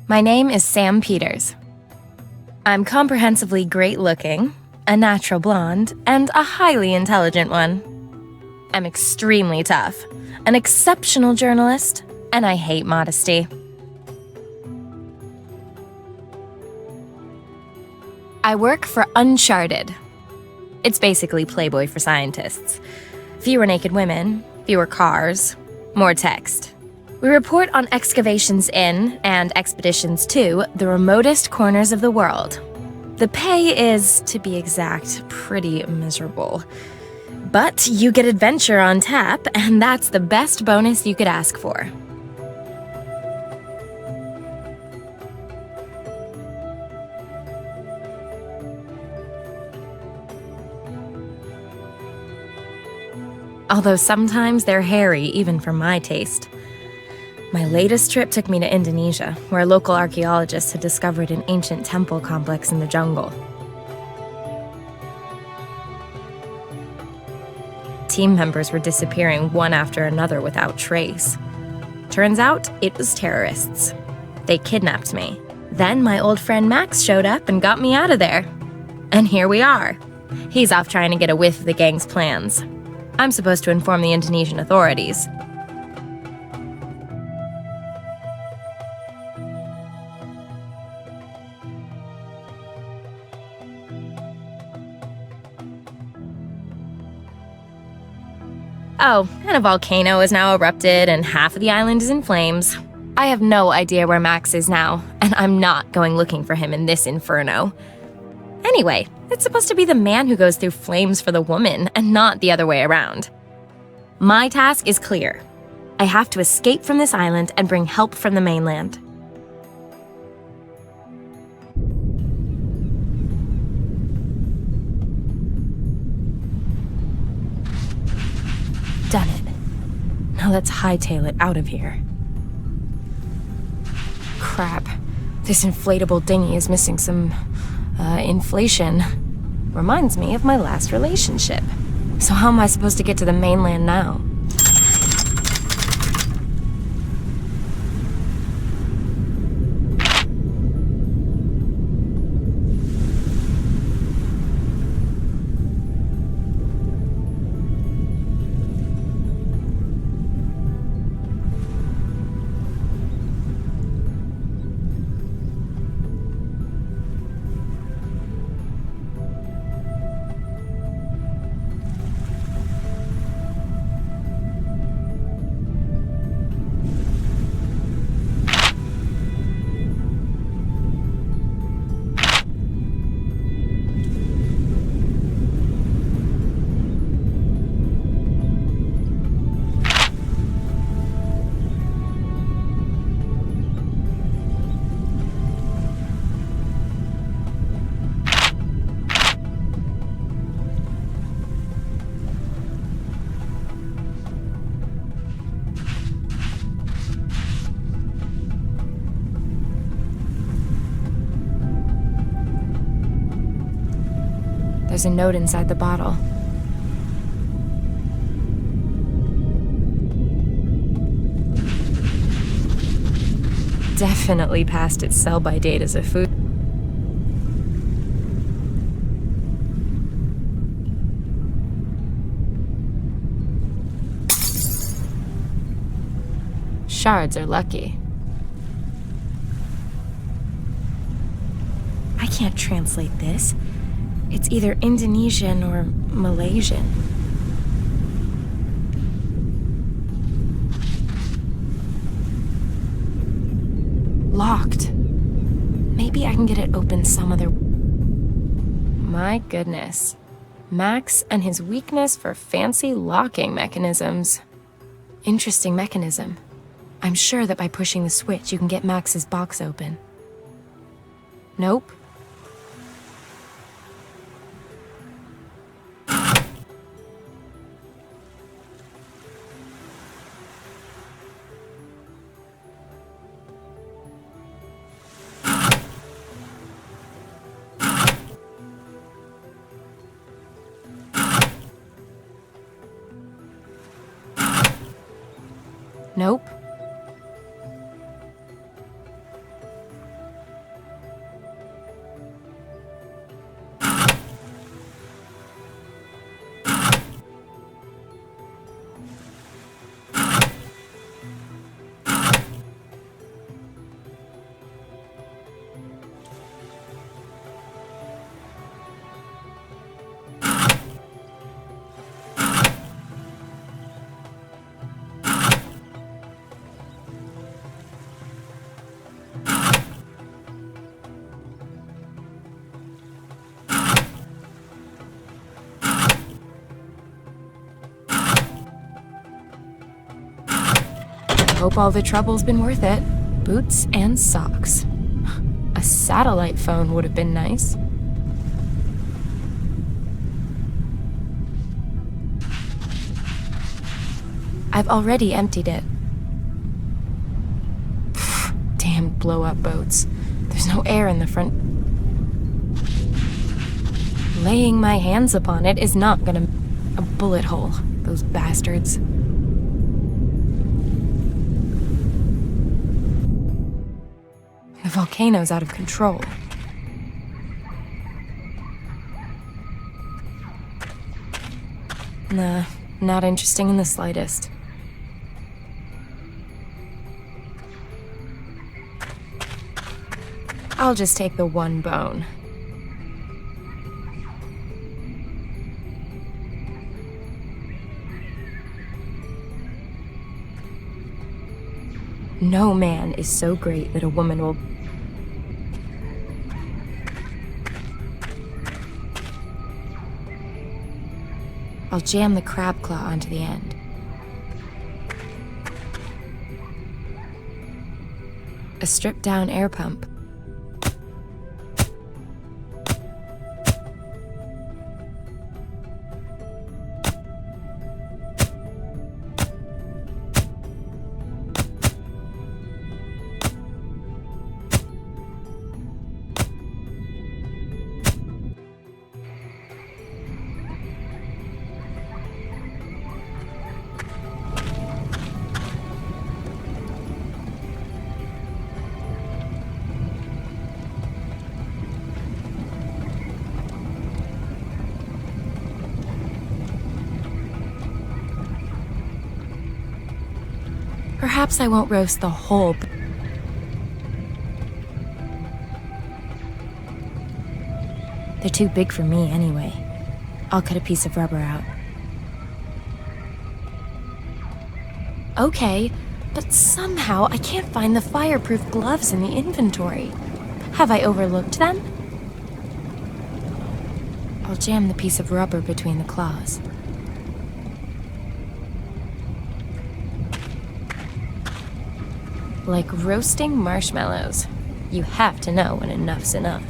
My name is Sam Peters. I'm comprehensively great-looking, a natural blonde, and a highly intelligent one. I'm extremely tough, an exceptional journalist, and I hate modesty. I work for Uncharted. It's basically Playboy for scientists. Fewer naked women, fewer cars, more text. We report on excavations in, and expeditions to, the remotest corners of the world. The pay is, to be exact, pretty miserable. But you get adventure on tap, and that's the best bonus you could ask for. Although sometimes they're hairy, even for my taste. My latest trip took me to Indonesia, where local archaeologists had discovered an ancient temple complex in the jungle. Team members were disappearing one after another without trace. Turns out, it was terrorists. They kidnapped me. Then my old friend Max showed up and got me out of there. And here we are. He's off trying to get a whiff of the gang's plans. I'm supposed to inform the Indonesian authorities. Oh, and a volcano has now erupted and half of the island is in flames. I have no idea where Max is now, and I'm not going looking for him in this inferno. Anyway, it's supposed to be the man who goes through flames for the woman, and not the other way around. My task is clear. I have to escape from this island and bring help from the mainland. Done it. Now let's hightail it out of here. Crap. This inflatable dinghy is missing some, inflation. Reminds me of my last relationship. So how am I supposed to get to the mainland now? There's a note inside the bottle. Definitely past its sell-by date as a food. Shards are lucky. I can't translate this. It's either Indonesian or Malaysian. Locked. Maybe I can get it open some other... My goodness. Max and his weakness for fancy locking mechanisms. Interesting mechanism. I'm sure that by pushing the switch, you can get Max's box open. Nope. Nope. Hope all the trouble's been worth it. Boots and socks. A satellite phone would have been nice. I've already emptied it. Damn blow-up boats. There's no air in the front. Laying my hands upon it is not gonna... A bullet hole. Those bastards. The volcano's out of control. Nah, not interesting in the slightest. I'll just take the one bone. No man is so great that a woman will... I'll jam the crab claw onto the end. A stripped-down air pump. Perhaps I won't roast the whole... They're too big for me anyway. I'll cut a piece of rubber out. Okay, but somehow I can't find the fireproof gloves in the inventory. Have I overlooked them? I'll jam the piece of rubber between the claws. Like roasting marshmallows. You have to know when enough's enough.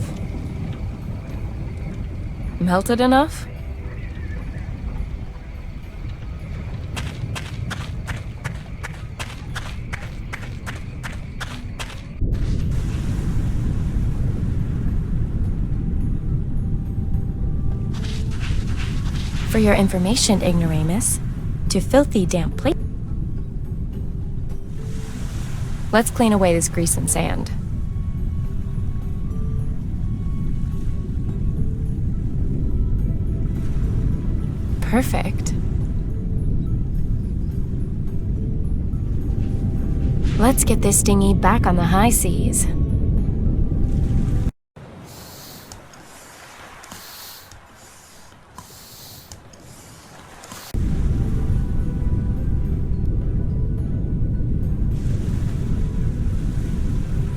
Melted enough? For your information, ignoramus, to filthy damp plate. Let's clean away this grease and sand. Perfect. Let's get this dinghy back on the high seas.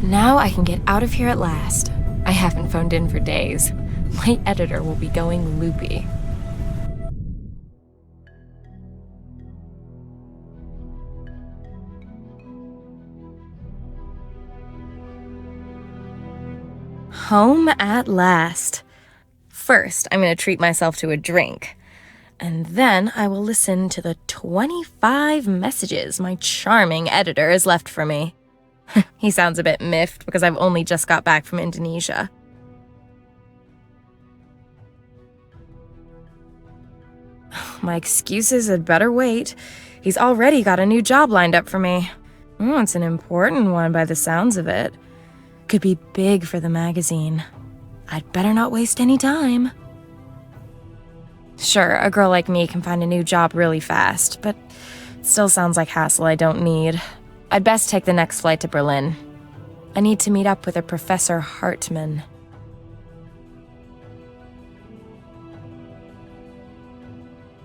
Now I can get out of here at last. I haven't phoned in for days. My editor will be going loopy. Home at last. First, I'm going to treat myself to a drink. And then I will listen to the 25 messages my charming editor has left for me. He sounds a bit miffed because I've only just got back from Indonesia. My excuses had better wait. He's already got a new job lined up for me. It's an important one by the sounds of it. Could be big for the magazine. I'd better not waste any time. Sure, a girl like me can find a new job really fast, but it still sounds like hassle I don't need. I'd best take the next flight to Berlin. I need to meet up with a Professor Hartman.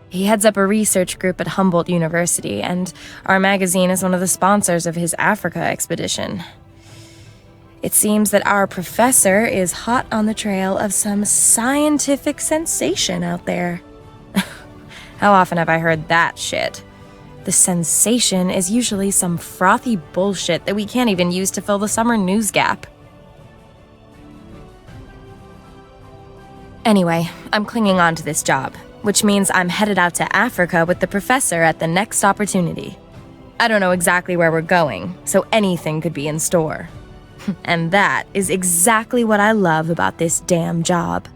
He heads up a research group at Humboldt University, and our magazine is one of the sponsors of his Africa expedition. It seems that our professor is hot on the trail of some scientific sensation out there. How often have I heard that shit? The sensation is usually some frothy bullshit that we can't even use to fill the summer news gap. Anyway, I'm clinging on to this job, which means I'm headed out to Africa with the professor at the next opportunity. I don't know exactly where we're going, so anything could be in store. And that is exactly what I love about this damn job.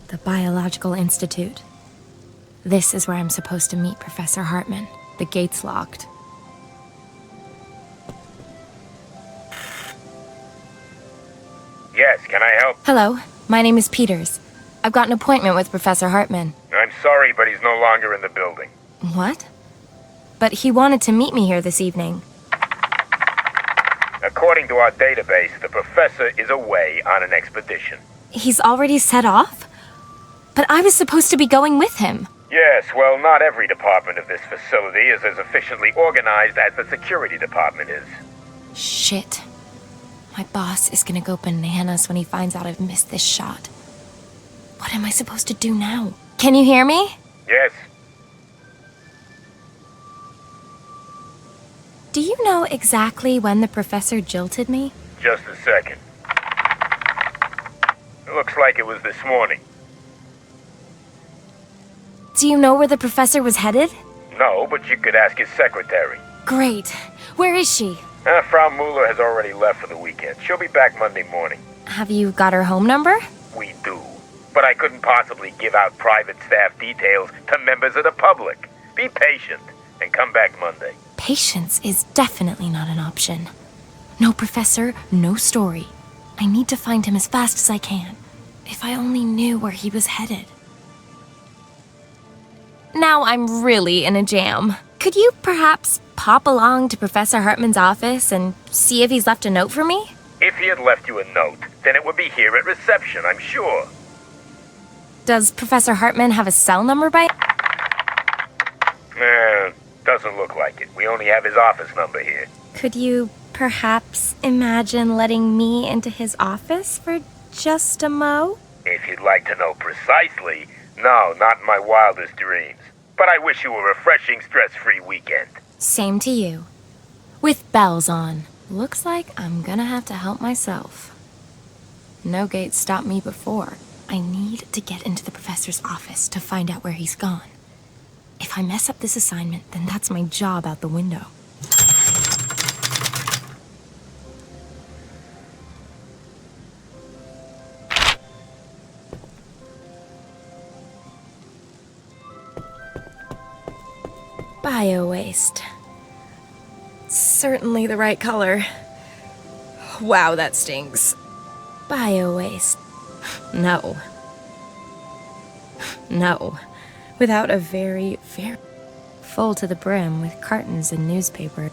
The Biological Institute. This is where I'm supposed to meet Professor Hartman. The gate's locked. Yes, can I help? Hello, my name is Peters. I've got an appointment with Professor Hartman. I'm sorry, but he's no longer in the building. What? But he wanted to meet me here this evening. According to our database, the professor is away on an expedition. He's already set off? But I was supposed to be going with him. Yes, well, not every department of this facility is as efficiently organized as the security department is. Shit. My boss is gonna go bananas when he finds out I've missed this shot. What am I supposed to do now? Can you hear me? Yes. Do you know exactly when the professor jilted me? Just a second. It looks like it was this morning. Do you know where the professor was headed? No, but you could ask his secretary. Great. Where is she? Frau Mueller has already left for the weekend. She'll be back Monday morning. Have you got her home number? We do. But I couldn't possibly give out private staff details to members of the public. Be patient and come back Monday. Patience is definitely not an option. No professor, no story. I need to find him as fast as I can. If I only knew where he was headed. Now I'm really in a jam. Could you perhaps pop along to Professor Hartman's office and see if he's left a note for me? If he had left you a note, then it would be here at reception, I'm sure. Does Professor Hartman have a cell number by... Doesn't look like it. We only have his office number here. Could you perhaps imagine letting me into his office for just a mo? If you'd like to know precisely, no, not in my wildest dreams. But I wish you a refreshing, stress-free weekend. Same to you. With bells on. Looks like I'm gonna have to help myself. No gate stopped me before. I need to get into the professor's office to find out where he's gone. If I mess up this assignment, then that's my job out the window. Bio-waste. Certainly the right color. Wow, that stings. Bio-waste. No. No. Without a very, very full to the brim with cartons and newspaper.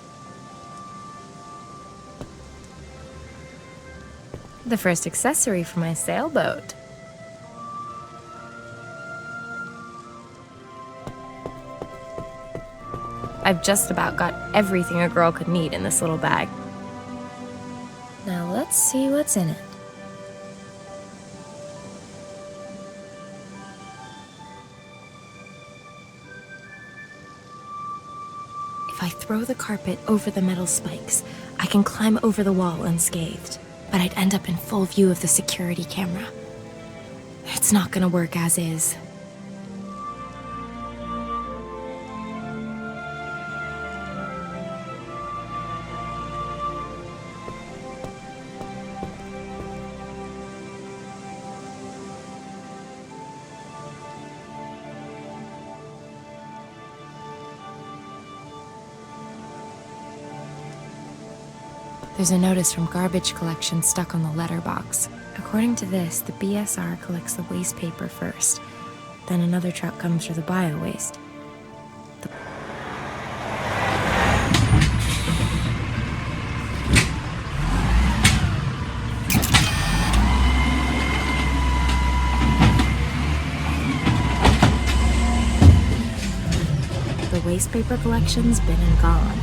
The first accessory for my sailboat. I've just about got everything a girl could need in this little bag. Now let's see what's in it. If I throw the carpet over the metal spikes, I can climb over the wall unscathed, but I'd end up in full view of the security camera. It's not gonna work as is. There's a notice from garbage collection stuck on the letterbox. According to this, the BSR collects the waste paper first. Then another truck comes for the bio-waste. The waste paper collection's been and gone.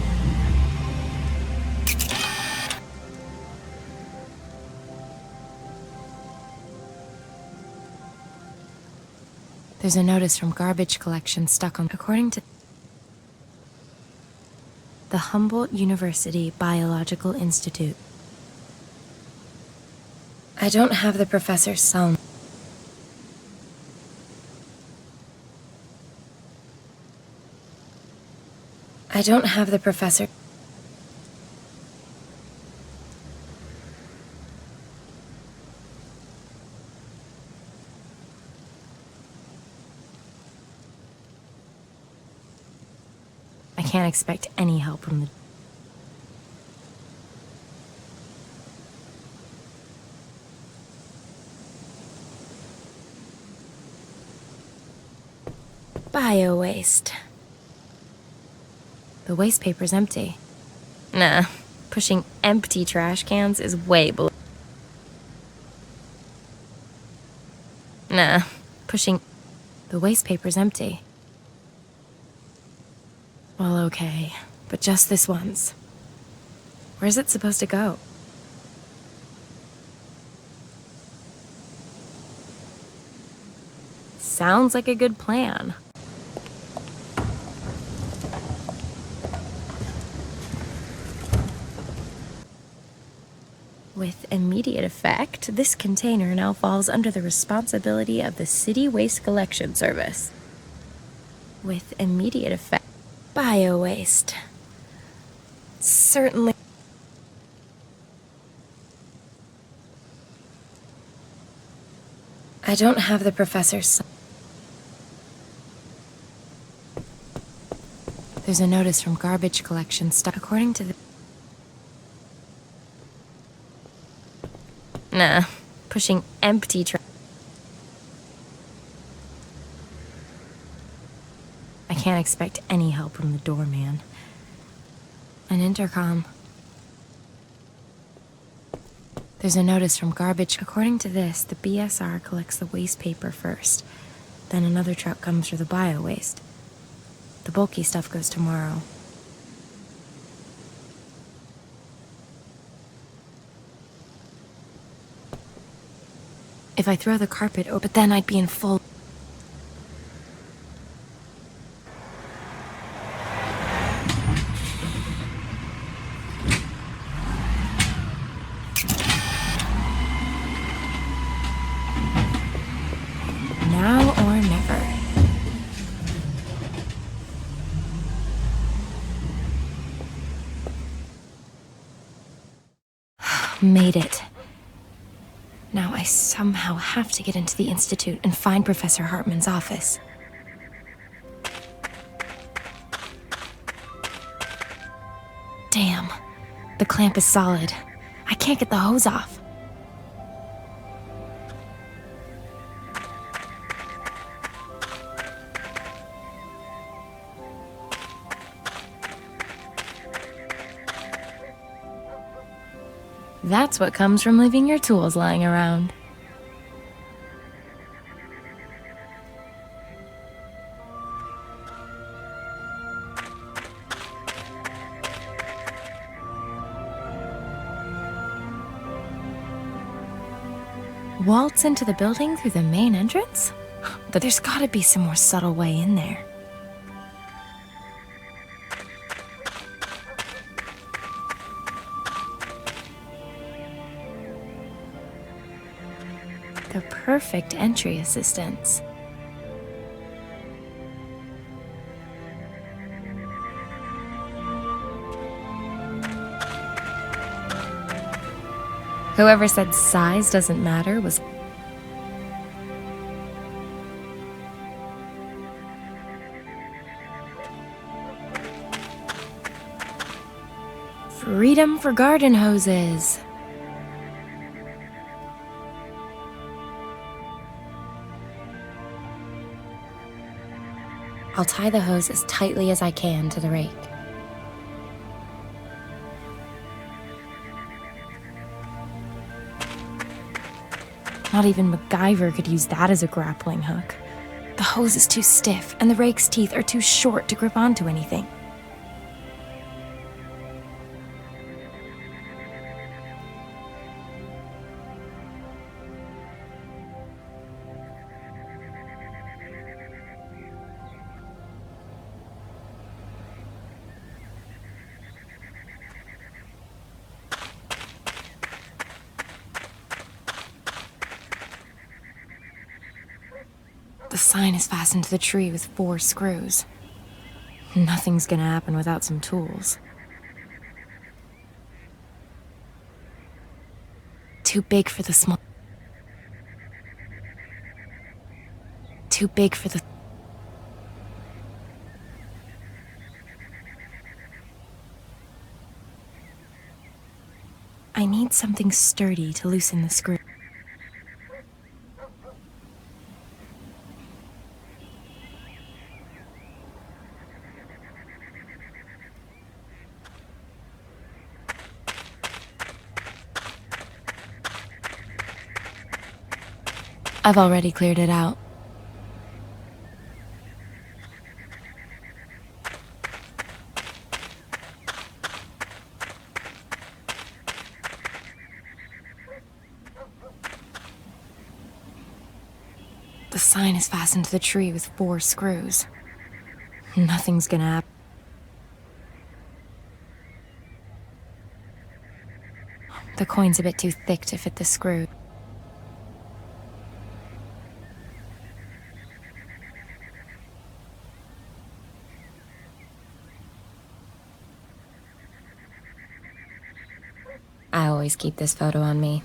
There's a notice from garbage collection stuck on, according to the Humboldt University Biological Institute. I don't have the professor's cell. I don't have the professor. I can't expect any help from the... Bio-waste. The waste paper's empty. Nah, pushing empty trash cans is way below... Nah, pushing... The waste paper's empty. Well, okay, but just this once. Where's it supposed to go? Sounds like a good plan. With immediate effect, this container now falls under the responsibility of the City Waste Collection Service. With immediate effect, bio-waste. Certainly. I don't have the professor's... There's a notice from garbage collection stuck, according to the... Nah, pushing empty trash. I can't expect any help from the doorman. An intercom. There's a notice from garbage. According to this, the BSR collects the waste paper first. Then another truck comes for the bio-waste. The bulky stuff goes tomorrow. If I throw the carpet open, but then I'd be in full... Now or never. Made it. Now I somehow have to get into the Institute and find Professor Hartman's office. Damn. The clamp is solid. I can't get the hose off. That's what comes from leaving your tools lying around. Waltz into the building through the main entrance? But there's gotta be some more subtle way in there. The perfect entry assistance. Whoever said size doesn't matter was... Freedom for garden hoses. I'll tie the hose as tightly as I can to the rake. Not even MacGyver could use that as a grappling hook. The hose is too stiff, and the rake's teeth are too short to grip onto anything. The sign is fastened to the tree with 4 screws. Nothing's gonna happen without some tools. Too big for the small. Too big for the. I need something sturdy to loosen the screw. I've already cleared it out. The sign is fastened to the tree with 4 screws. Nothing's gonna happen. The coin's a bit too thick to fit the screw. I always keep this photo on me.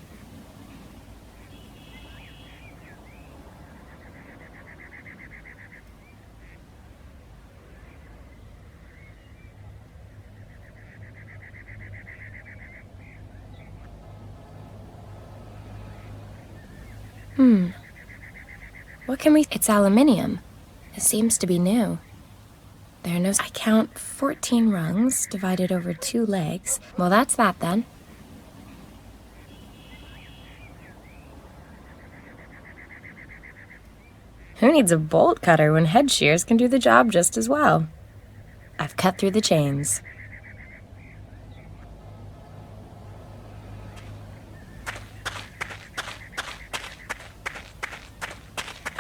What can we... It's aluminium. It seems to be new. There are no... I count 14 rungs divided over 2 legs. Well, that's that then. Who needs a bolt cutter when head shears can do the job just as well? I've cut through the chains.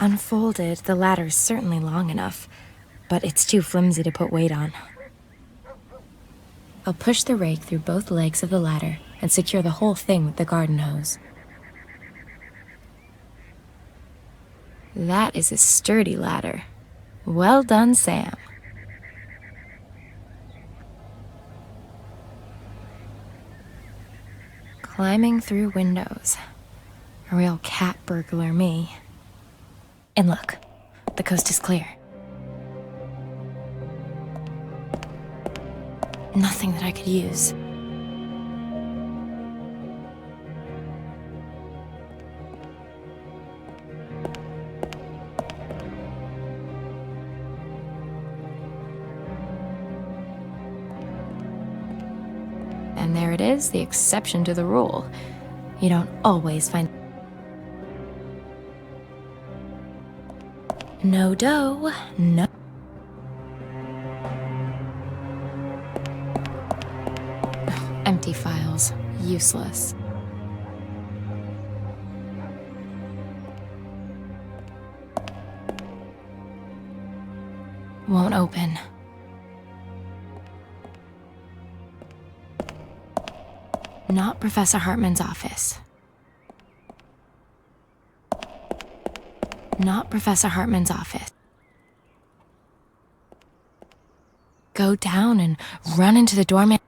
Unfolded, the ladder's certainly long enough, but it's too flimsy to put weight on. I'll push the rake through both legs of the ladder and secure the whole thing with the garden hose. That is a sturdy ladder. Well done, Sam. Climbing through windows. A real cat burglar, me. And look, the coast is clear. Nothing that I could use. And there it is, the exception to the rule. You don't always find... No dough, no... Empty files. Useless. Won't open. Not Professor Hartman's office. Not Professor Hartman's office. Go down and run into the doorman.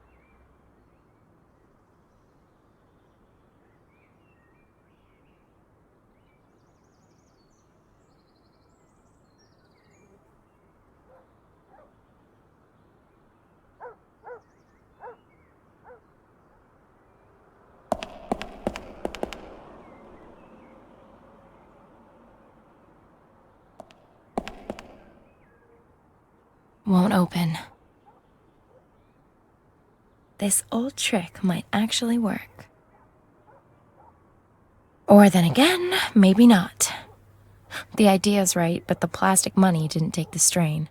Won't open. This old trick might actually work. Or then again, maybe not. The idea's right, but the plastic money didn't take the strain.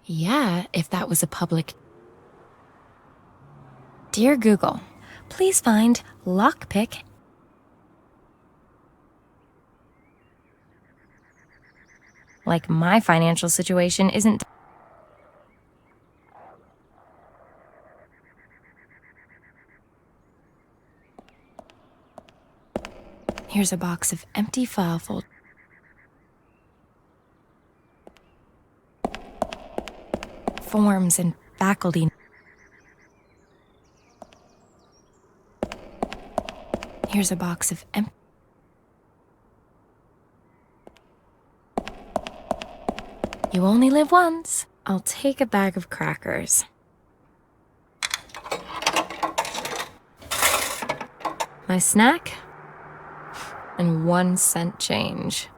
Yeah, if that was a public... Dear Google, please find lockpick. Like my financial situation isn't... Here's a box of empty file folders. Forms and faculty. Here's a box of empty... You only live once. I'll take a bag of crackers. My snack? And 1 cent change.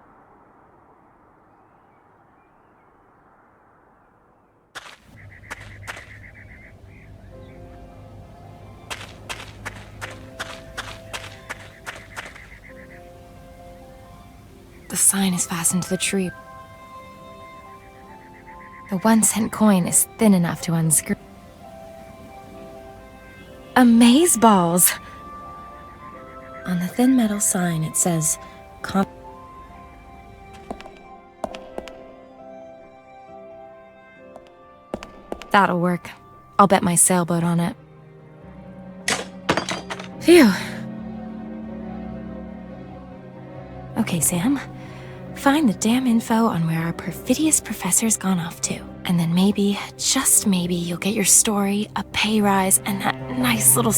The sign is fastened to the tree. The 1 cent coin is thin enough to unscrew. Amazeballs! On the thin metal sign, it says, That'll work. I'll bet my sailboat on it. Phew. Okay, Sam. Find the damn info on where our perfidious professor's gone off to. And then maybe, just maybe, you'll get your story, a pay rise, and that nice little...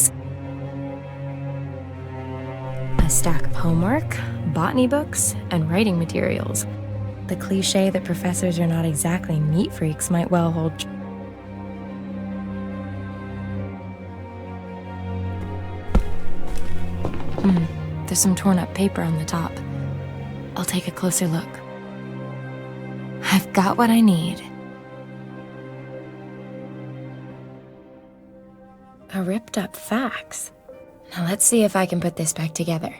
A stack of homework, botany books, and writing materials. The cliche that professors are not exactly neat freaks might well hold... There's some torn up paper on the top. I'll take a closer look. I've got what I need. A ripped up fax. Now let's see if I can put this back together.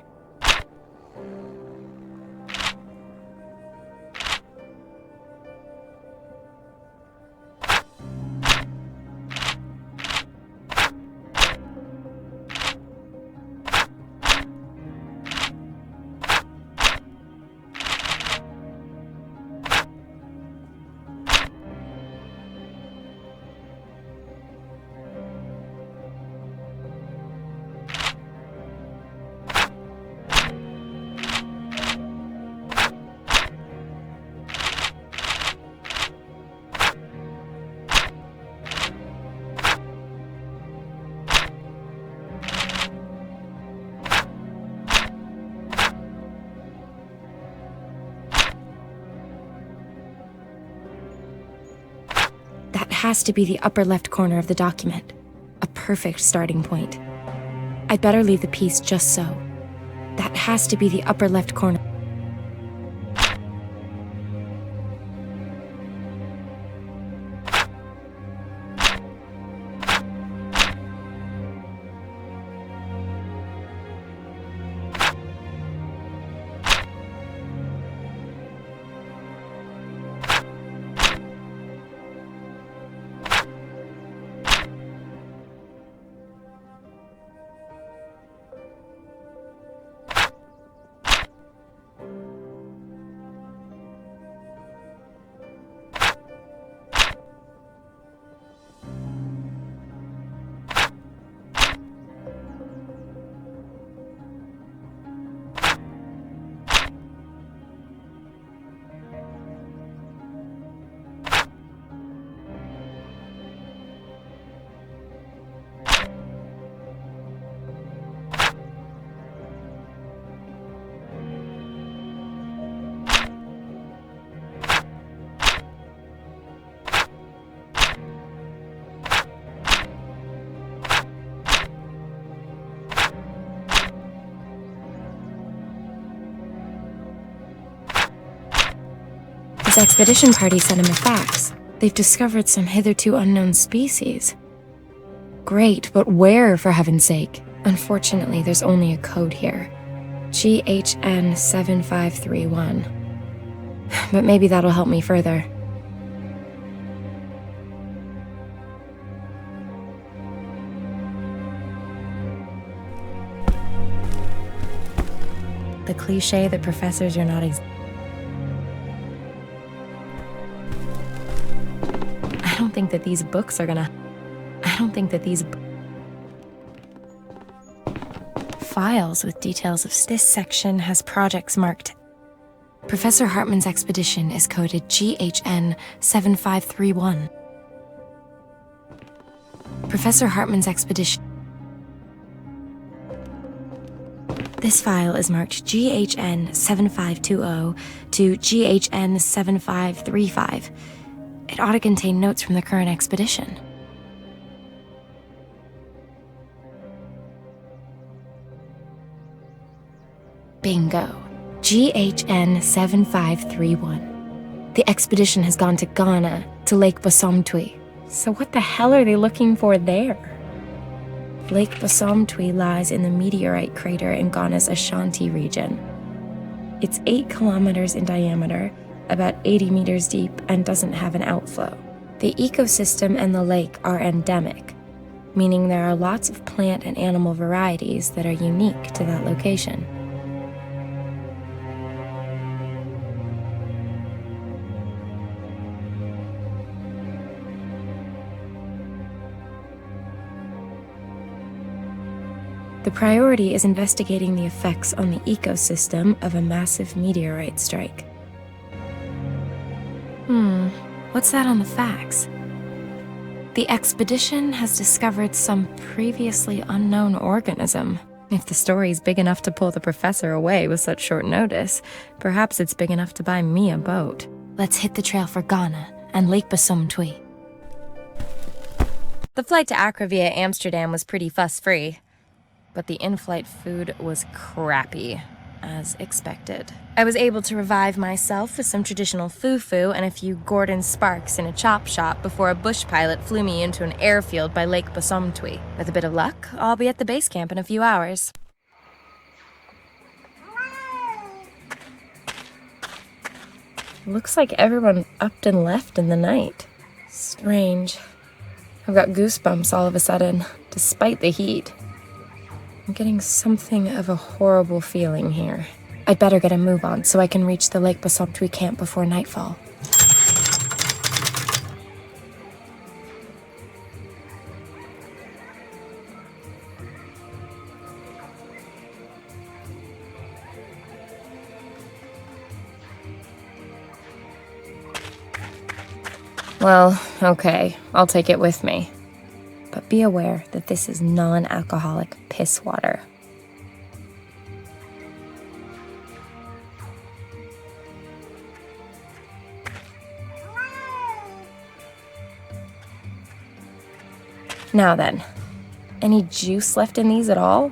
That has to be the upper left corner of the document. A perfect starting point. I'd better leave the piece just so. That has to be the upper left corner. His expedition party sent him a fax. They've discovered some hitherto unknown species. Great, but where, for heaven's sake? Unfortunately, there's only a code here. GHN 7531. But maybe that'll help me further. The cliché that professors are not I don't think that these books are gonna... Files with details of this section has projects marked. Professor Hartman's expedition is coded GHN 7531. Professor Hartman's expedition. This file is marked GHN 7520 to GHN 7535. It ought to contain notes from the current expedition. Bingo. GHN 7531. The expedition has gone to Ghana, to Lake Bosomtwi. So what the hell are they looking for there? Lake Bosomtwi lies in the meteorite crater in Ghana's Ashanti region. It's 8 kilometers in diameter, about 80 meters deep, and doesn't have an outflow. The ecosystem and the lake are endemic, meaning there are lots of plant and animal varieties that are unique to that location. The priority is investigating the effects on the ecosystem of a massive meteorite strike. What's that on the fax? The expedition has discovered some previously unknown organism. If the story's big enough to pull the professor away with such short notice, perhaps it's big enough to buy me a boat. Let's hit the trail for Ghana and Lake Bosomtwi. The flight to Accra via Amsterdam was pretty fuss-free. But the in-flight food was crappy, as expected. I was able to revive myself with some traditional fufu and a few Gordon Sparks in a chop shop before a bush pilot flew me into an airfield by Lake Bosomtwi. With a bit of luck, I'll be at the base camp in a few hours. Looks like everyone upped and left in the night. Strange. I've got goosebumps all of a sudden, despite the heat. I'm getting something of a horrible feeling here. I'd better get a move on so I can reach the Lake Bosomtwi camp before nightfall. Well, okay, I'll take it with me. But be aware that this is non-alcoholic piss water. Now then, any juice left in these at all?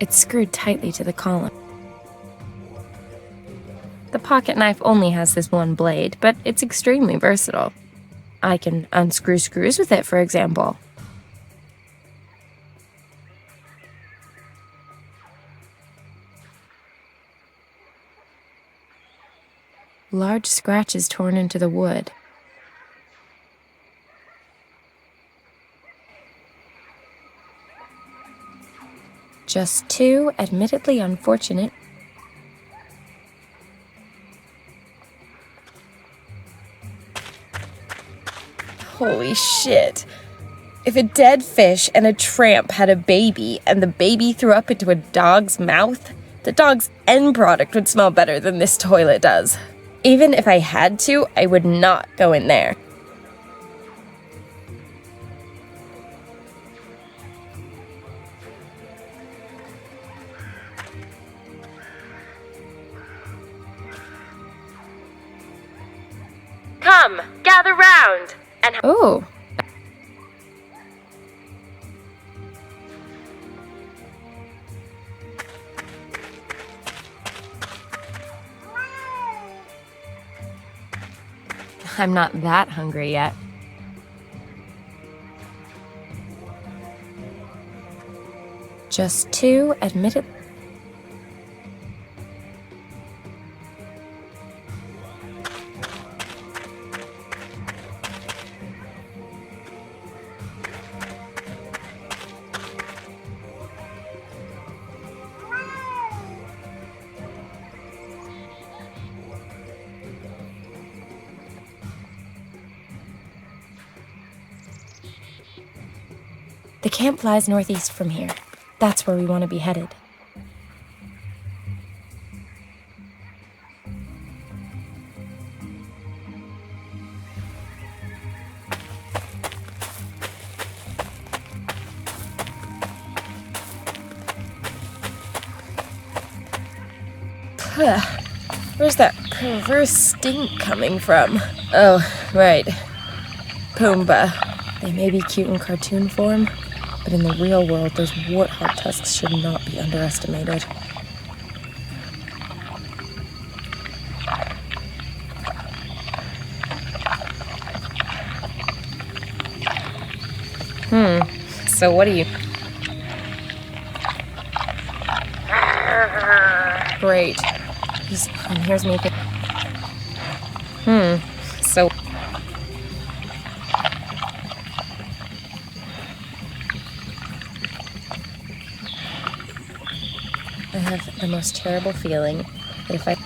It's screwed tightly to the column. The pocket knife only has this one blade, but it's extremely versatile. I can unscrew screws with it, for example. Large scratches torn into the wood. Just 2 admittedly unfortunate. Holy shit. If a dead fish and a tramp had a baby and the baby threw up into a dog's mouth, the dog's end product would smell better than this toilet does. Even if I had to, I would not go in there. Come, gather round, and... Oh. I'm not that hungry yet. Just two admitted... The camp lies northeast from here. That's where we want to be headed. Where's that perverse stink coming from? Oh, right. Pumbaa. They may be cute in cartoon form, but in the real world, those warthog tusks should not be underestimated. So what do you... Great. And here's me. So... I have the most terrible feeling that if I...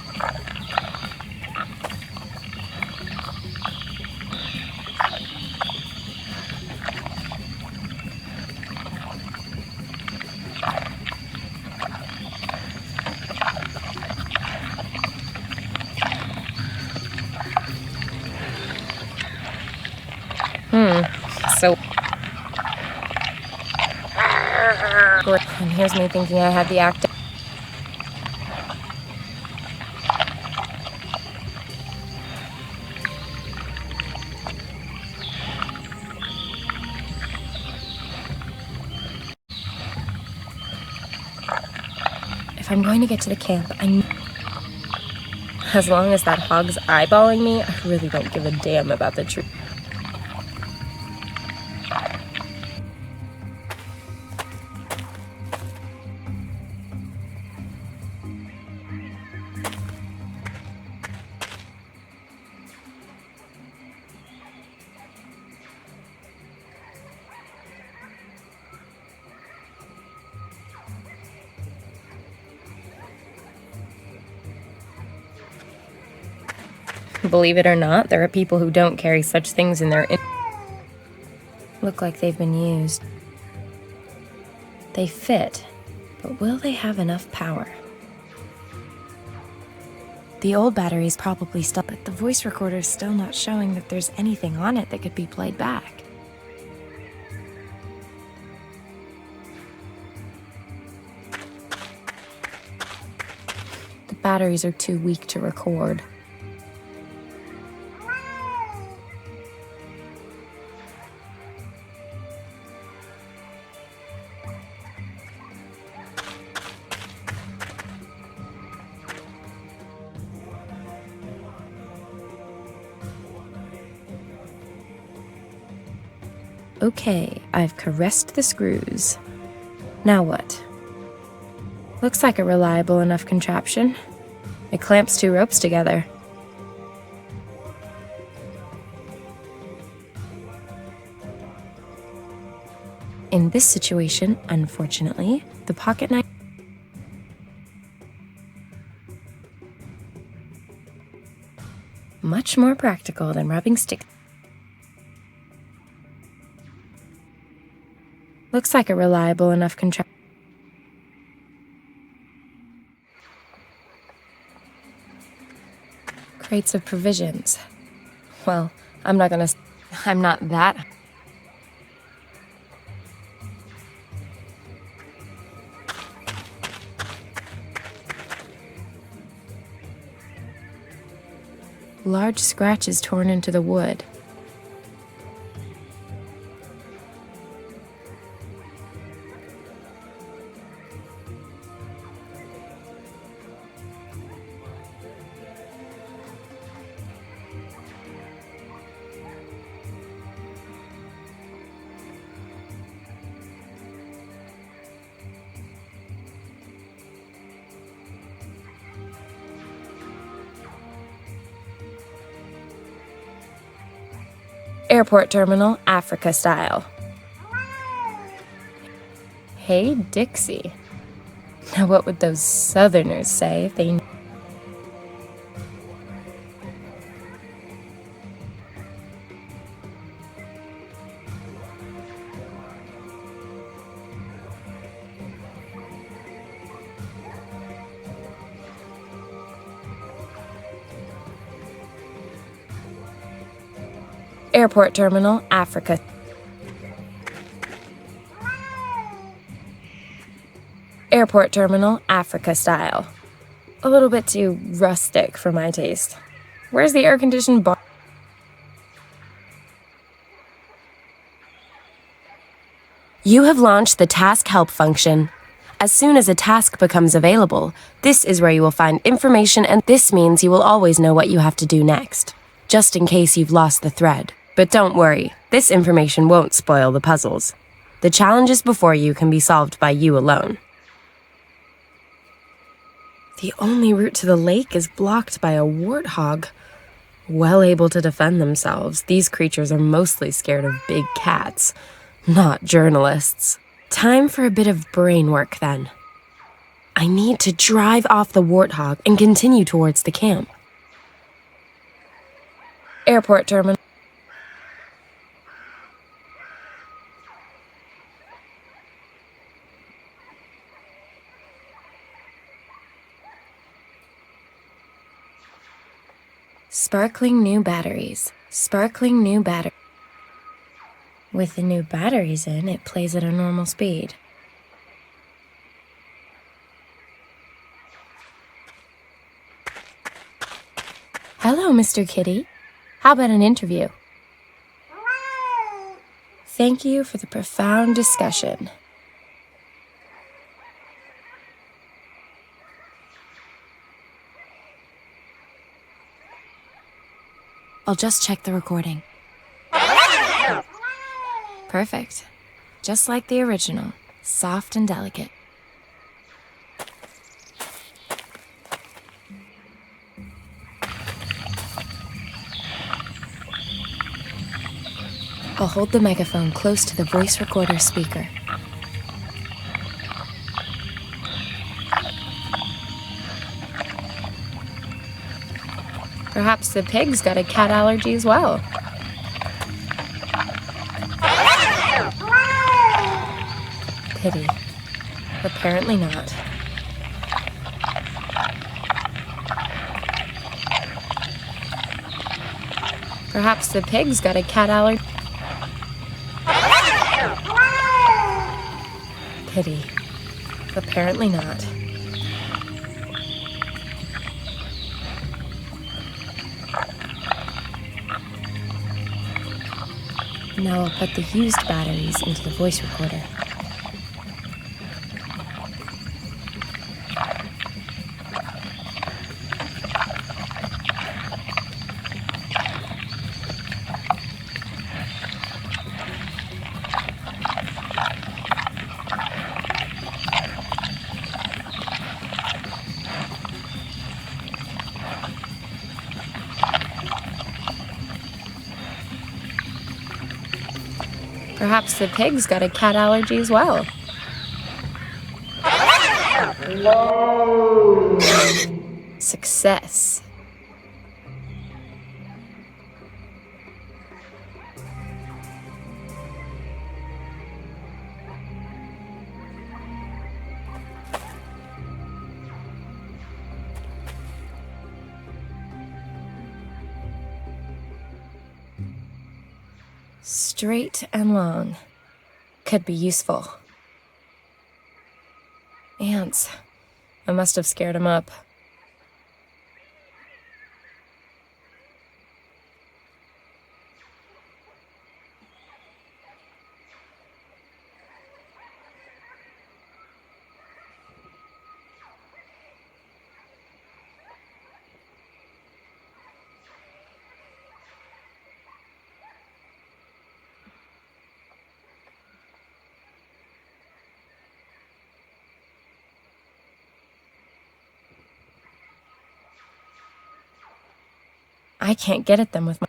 So... And here's me thinking I had the act... If I'm going to get to the camp, as long as that hog's eyeballing me, I really don't give a damn about the truth. Believe it or not, there are people who don't carry such things in their... Look like they've been used. They fit, but will they have enough power? The old battery's probably still... But the voice recorder's still not showing that there's anything on it that could be played back. The batteries are too weak to record. Okay, I've caressed the screws. Now what? Looks like a reliable enough contraption. It clamps two ropes together. In this situation, unfortunately, the pocket knife... Much more practical than rubbing sticks. Looks like a reliable enough contraption. Crates of provisions. Well, I'm not that... large scratches torn into the wood. Airport terminal, Africa style. Hey, Dixie. Now what would those Southerners say if they... Airport terminal, Africa. Airport terminal, Africa style. A little bit too rustic for my taste. Where's the air-conditioned bar? You have launched the task help function. As soon as a task becomes available, this is where you will find information, and this means you will always know what you have to do next, just in case you've lost the thread. But don't worry, this information won't spoil the puzzles. The challenges before you can be solved by you alone. The only route to the lake is blocked by a warthog. Well able to defend themselves, these creatures are mostly scared of big cats, not journalists. Time for a bit of brain work then. I need to drive off the warthog and continue towards the camp. Airport terminal. Sparkling new batteries. Sparkling new battery. With the new batteries in, it plays at a normal speed. Hello, Mr. Kitty. How about an interview? Thank you for the profound discussion. I'll just check the recording. Perfect. Just like the original. Soft and delicate. I'll hold the megaphone close to the voice recorder speaker. Perhaps the pig's got a cat allergy as well. Pity. Apparently not. Perhaps the pig's got a cat allergy. Pity. Apparently not. Now I'll put the used batteries into the voice recorder. Perhaps the pig's got a cat allergy as well. Success. Straight and long. Could be useful. Ants. I must have scared him up. I can't get at them with my...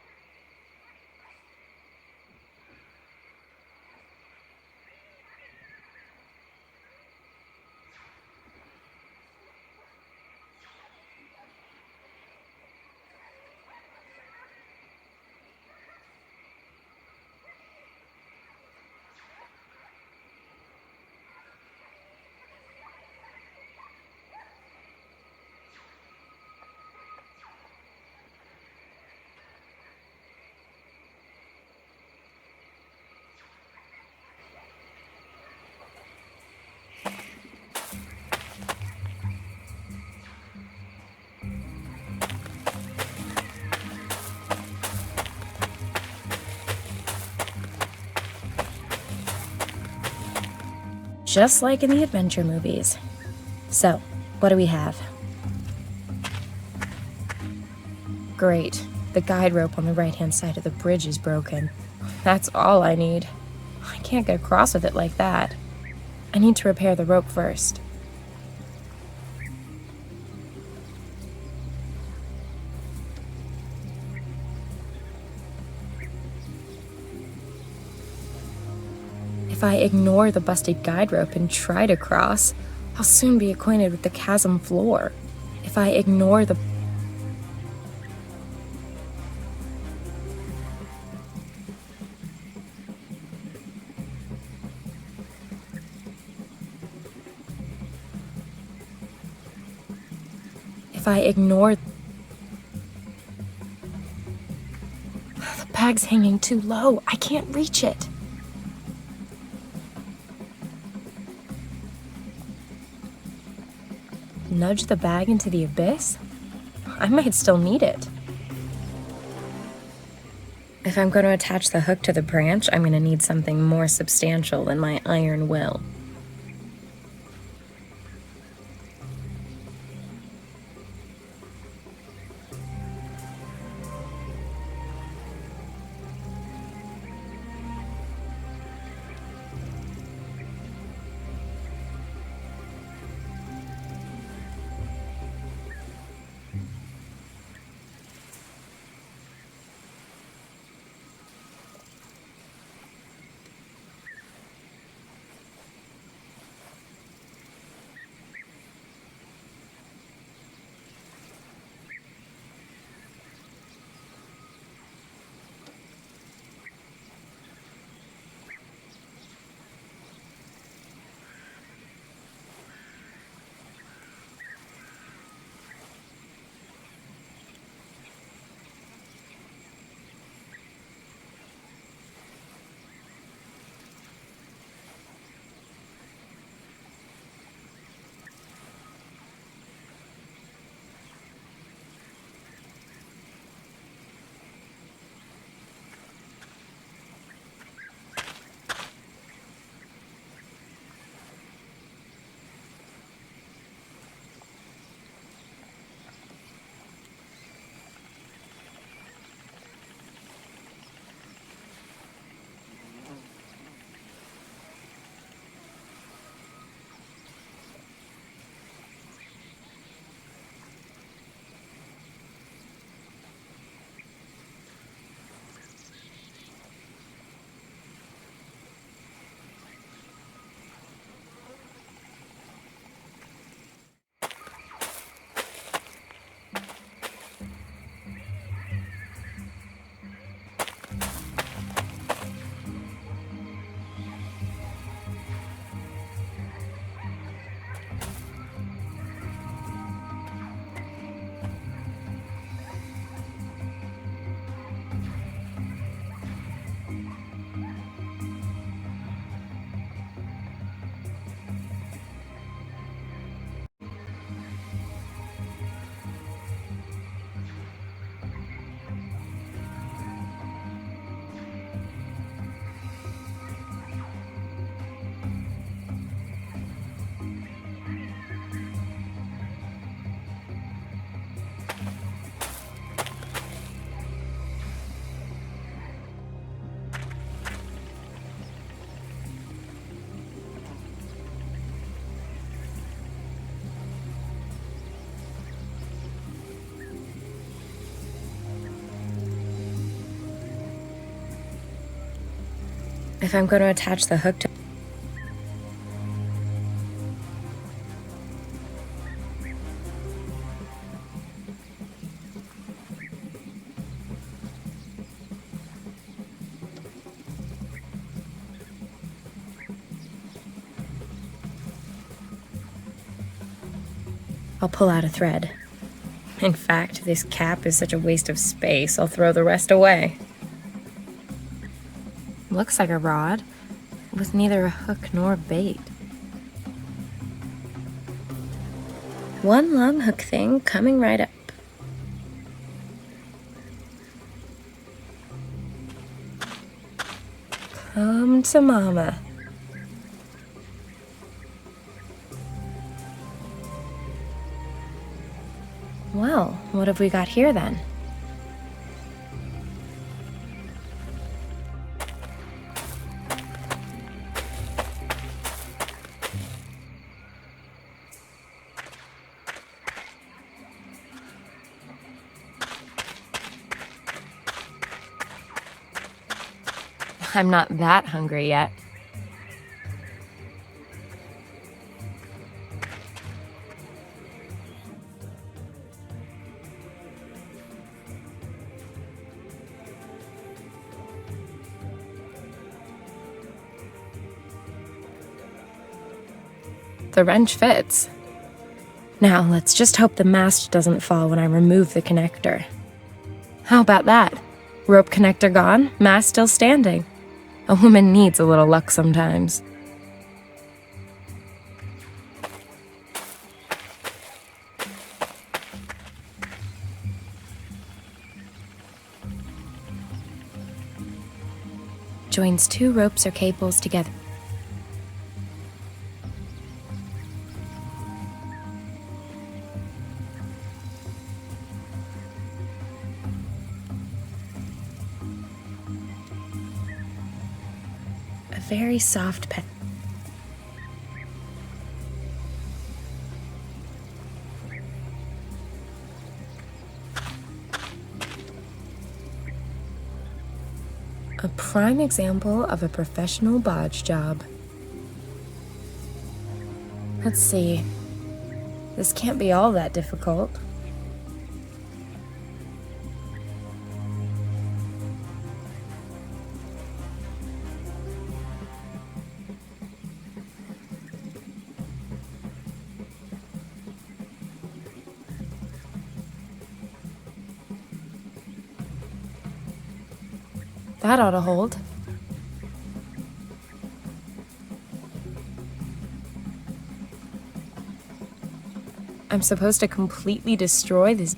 Just like in the adventure movies. So, what do we have? Great. The guide rope on the right-hand side of the bridge is broken. That's all I need. I can't get across with it like that. I need to repair the rope first. If I ignore the busted guide rope and try to cross, I'll soon be acquainted with the chasm floor. If I ignore the... If I ignore... The bag's hanging too low. I can't reach it. Nudge the bag into the abyss? I might still need it. If I'm going to attach the hook to the branch, I'm going to need something more substantial than my iron will. If I'm going to attach the hook to... I'll pull out a thread. In fact, this cap is such a waste of space, I'll throw the rest away. Looks like a rod, with neither a hook nor bait. One long hook thing coming right up. Come to mama. Well, what have we got here then? I'm not that hungry yet. The wrench fits. Now, let's just hope the mast doesn't fall when I remove the connector. How about that? Rope connector gone, mast still standing. A woman needs a little luck sometimes. Joins two ropes or cables together. A very soft pet. A prime example of a professional bodge job. Let's see. This can't be all that difficult. That ought to hold. I'm supposed to completely destroy this.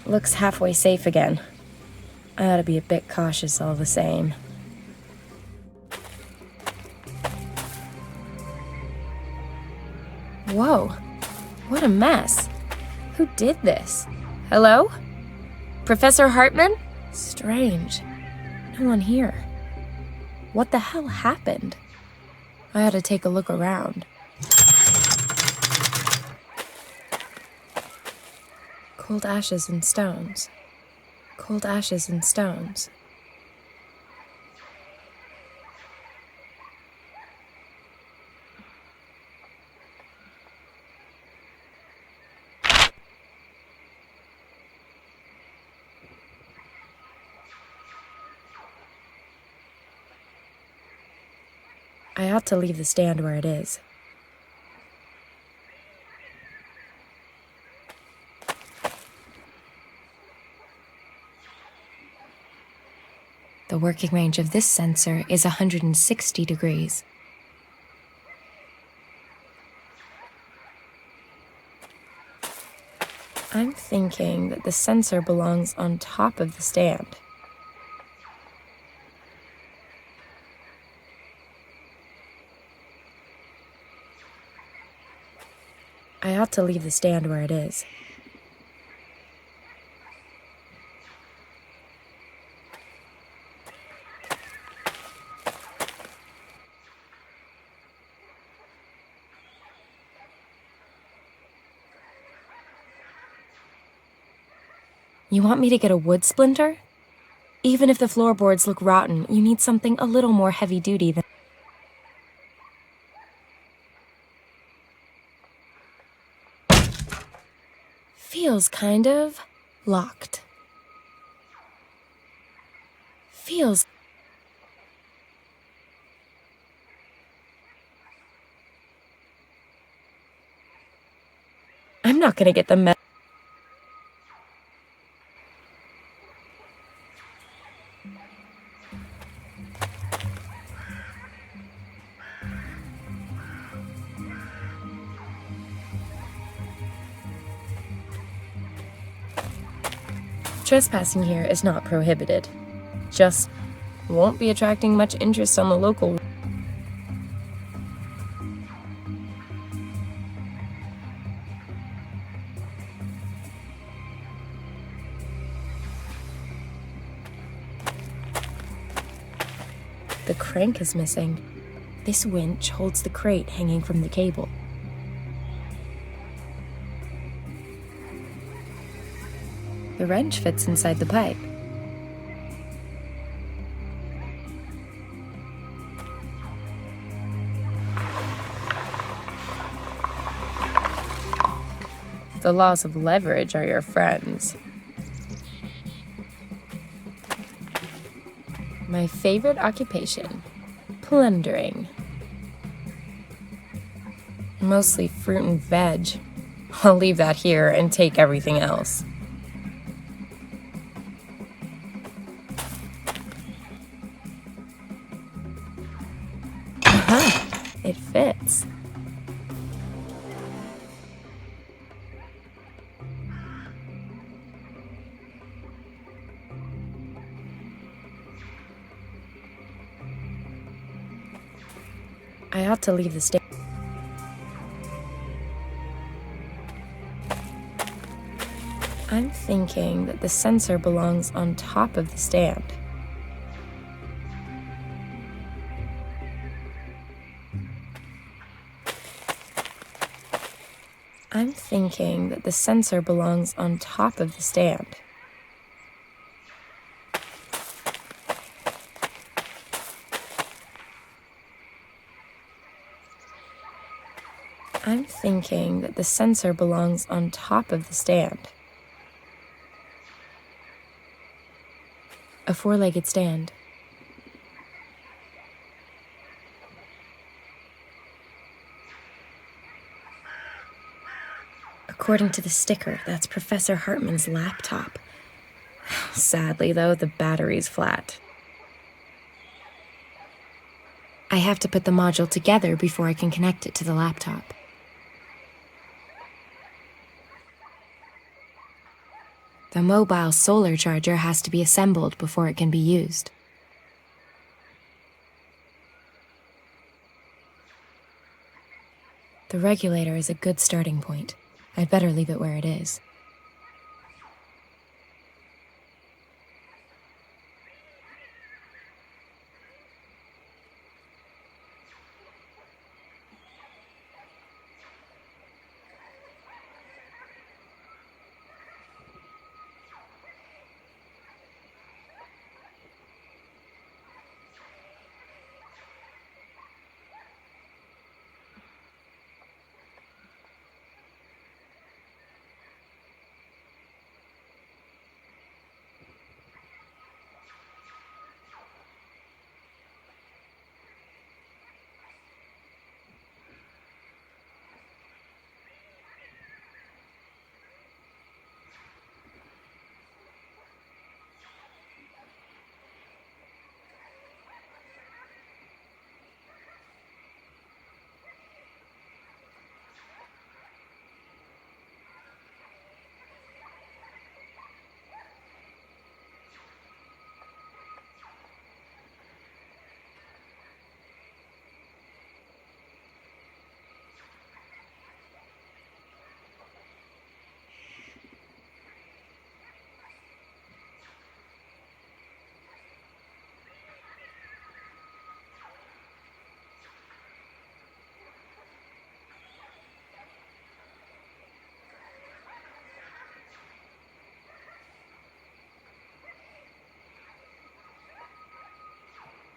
Looks halfway safe again. I ought to be a bit cautious all the same. Whoa, what a mess. Who did this? Hello? Professor Hartman? Strange. No one here. What the hell happened? I ought to take a look around. Cold ashes and stones. Cold ashes and stones. I ought to leave the stand where it is. The working range of this sensor is 160 degrees. I'm thinking that the sensor belongs on top of the stand. I ought to leave the stand where it is. You want me to get a wood splinter? Even if the floorboards look rotten, you need something a little more heavy-duty than... Feels kind of locked. Feels... I'm not gonna get the Trespassing here is not prohibited. Just won't be attracting much interest on the local... The crank is missing. This winch holds the crate hanging from the cable. The wrench fits inside the pipe. The laws of leverage are your friends. My favorite occupation, plundering. Mostly fruit and veg. I'll leave that here and take everything else. Aha! It fits. I ought to leave the station. I'm thinking that the sensor belongs on top of the stand. I'm thinking that the sensor belongs on top of the stand. I'm thinking that the sensor belongs on top of the stand. A four-legged stand. According to the sticker, that's Professor Hartman's laptop. Sadly, though, the battery's flat. I have to put the module together before I can connect it to the laptop. The mobile solar charger has to be assembled before it can be used. The regulator is a good starting point. I'd better leave it where it is.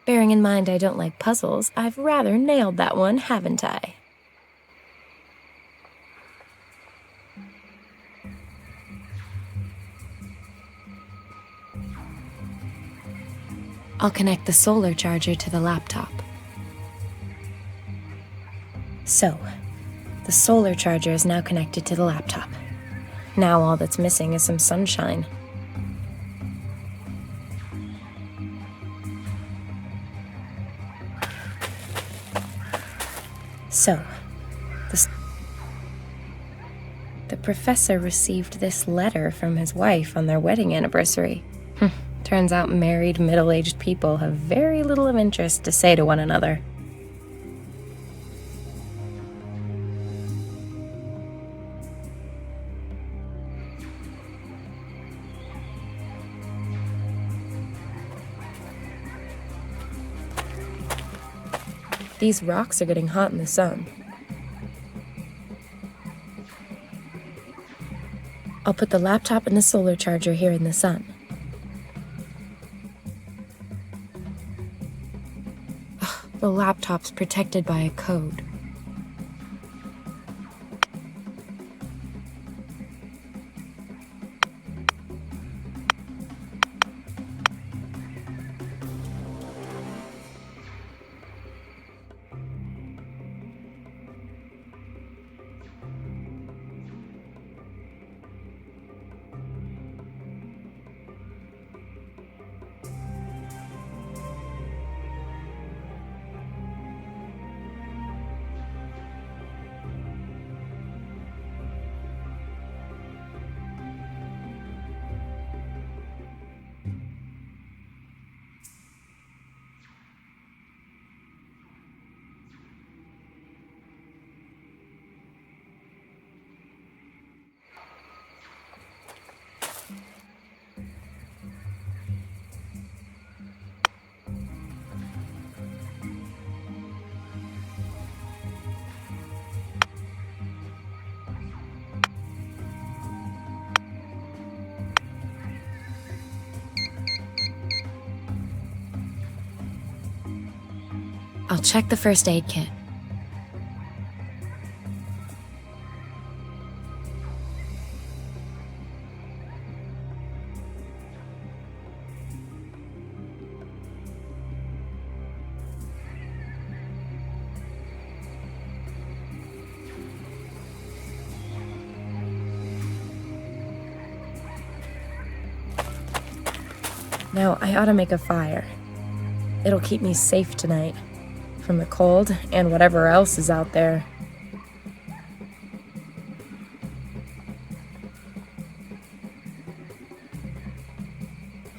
Bearing in mind I don't like puzzles, I've rather nailed that one, haven't I? I'll connect the solar charger to the laptop. So, the solar charger is now connected to the laptop. Now all that's missing is some sunshine. So, the professor received this letter from his wife on their wedding anniversary. Turns out married, middle-aged people have very little of interest to say to one another. These rocks are getting hot in the sun. I'll put the laptop and the solar charger here in the sun. The laptop's protected by a code. I'll check the first aid kit. Now, I ought to make a fire. It'll keep me safe tonight, from the cold and whatever else is out there.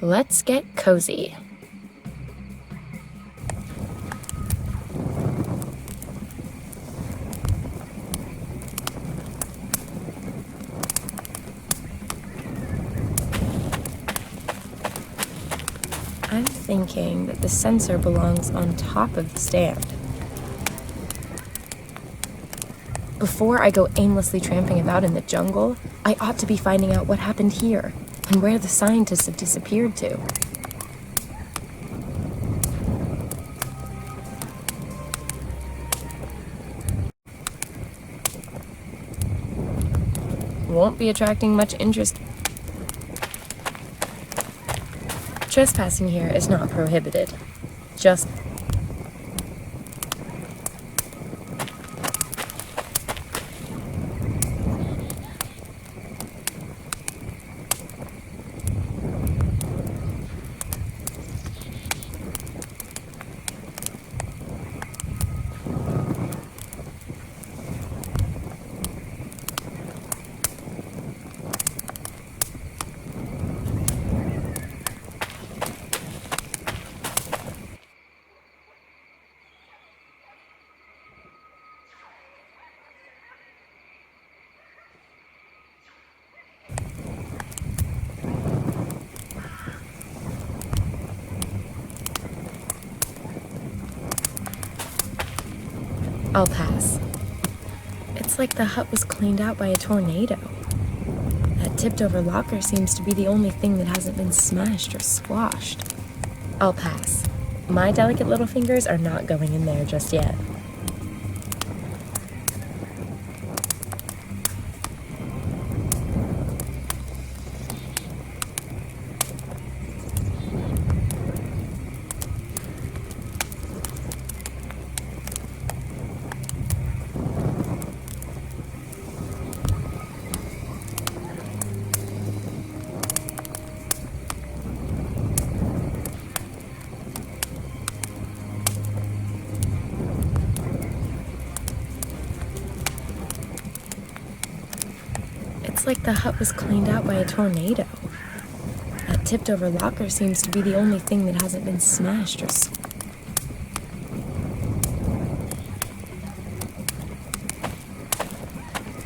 Let's get cozy. I'm thinking that the sensor belongs on top of the stand. Before I go aimlessly tramping about in the jungle, I ought to be finding out what happened here and where the scientists have disappeared to. Won't be attracting much interest. Trespassing here is not prohibited. Just I'll pass. It's like the hut was cleaned out by a tornado. That tipped-over locker seems to be the only thing that hasn't been smashed or squashed. I'll pass. My delicate little fingers are not going in there just yet. It's like the hut was cleaned out by a tornado. That tipped-over locker seems to be the only thing that hasn't been smashed or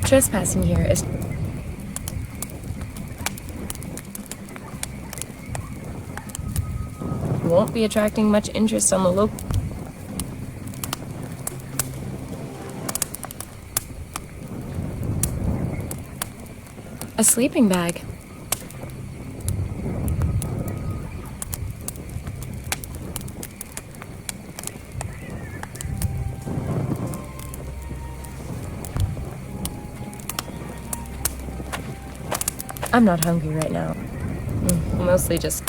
trespassing here is... won't be attracting much interest on the local... A sleeping bag. I'm not hungry right now. Mostly just...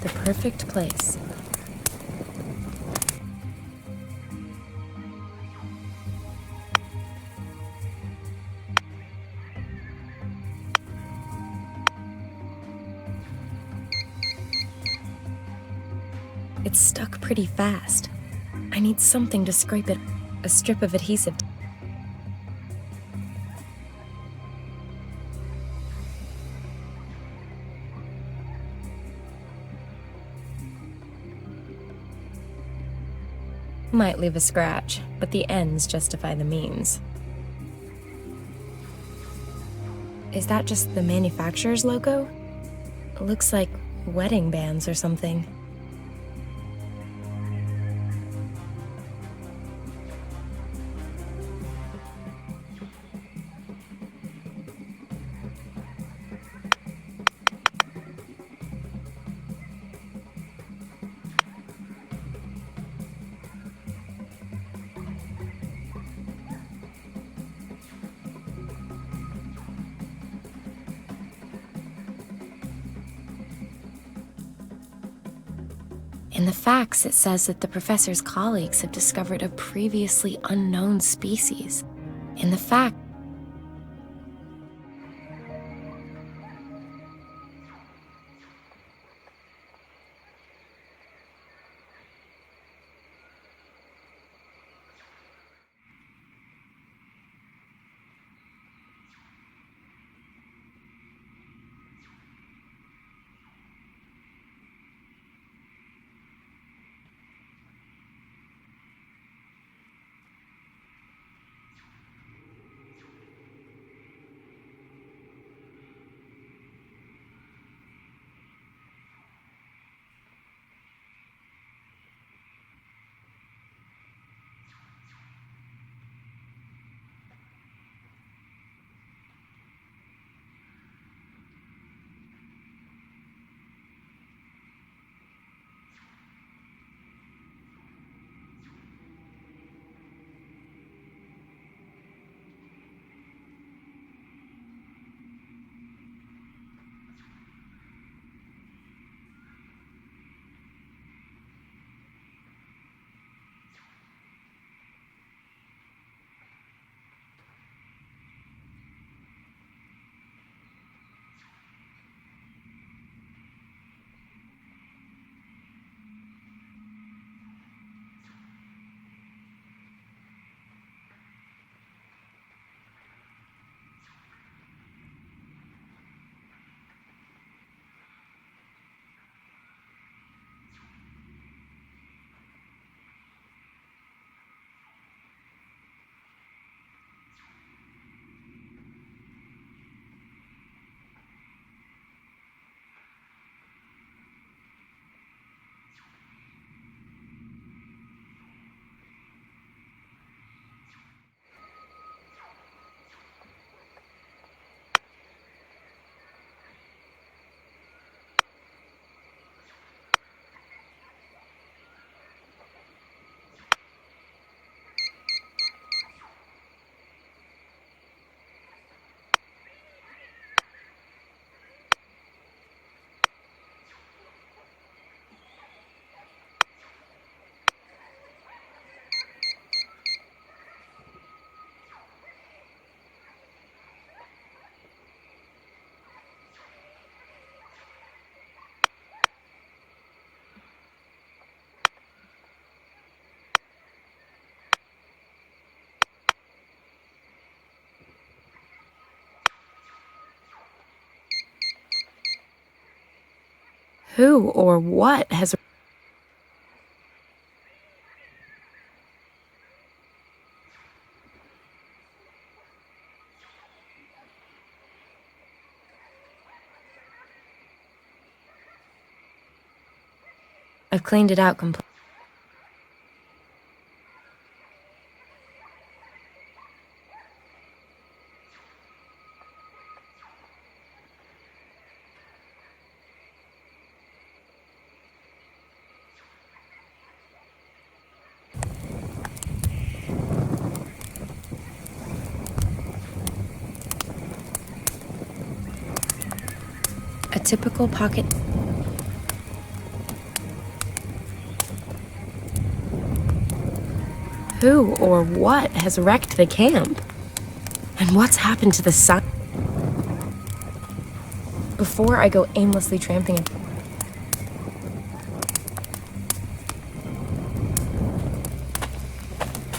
the perfect place. It's stuck pretty fast. I need something to scrape it. A strip of adhesive. Might leave a scratch, but the ends justify the means. Is that just the manufacturer's logo? It looks like wedding bands or something. In the facts, it says that the professor's colleagues have discovered a previously unknown species. In the fact, Who or what has... I've cleaned it out completely. A typical pocket... Who or what has wrecked the camp? And what's happened to the sun? Before I go aimlessly tramping it...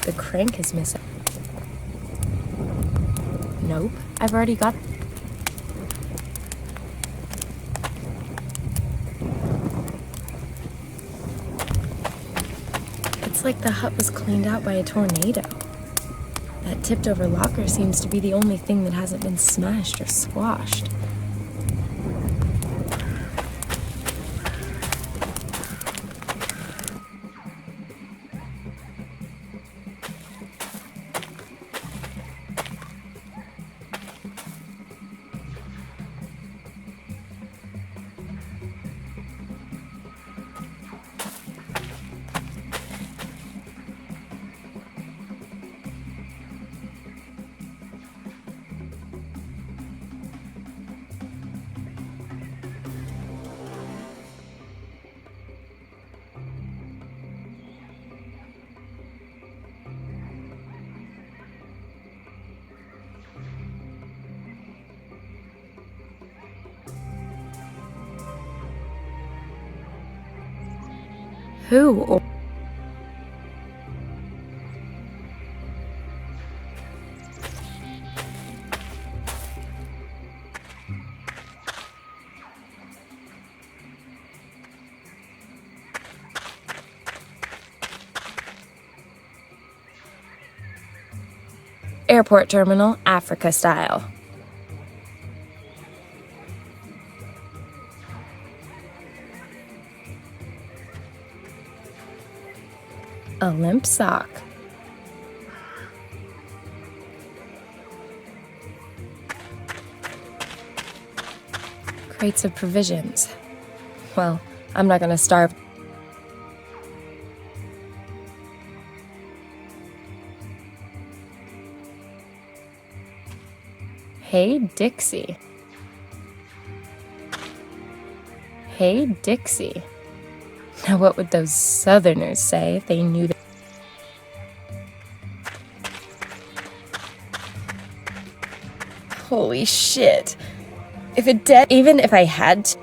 The crank is missing. Nope, I've already got... It's like the hut was cleaned out by a tornado. That tipped-over locker seems to be the only thing that hasn't been smashed or squashed. Who or... Airport terminal, Africa style. A limp sock. Crates of provisions. Well, I'm not gonna starve. Hey, Dixie. Hey, Dixie. Now what would those Southerners say if they knew that? Holy shit. If it dead, even if I had to.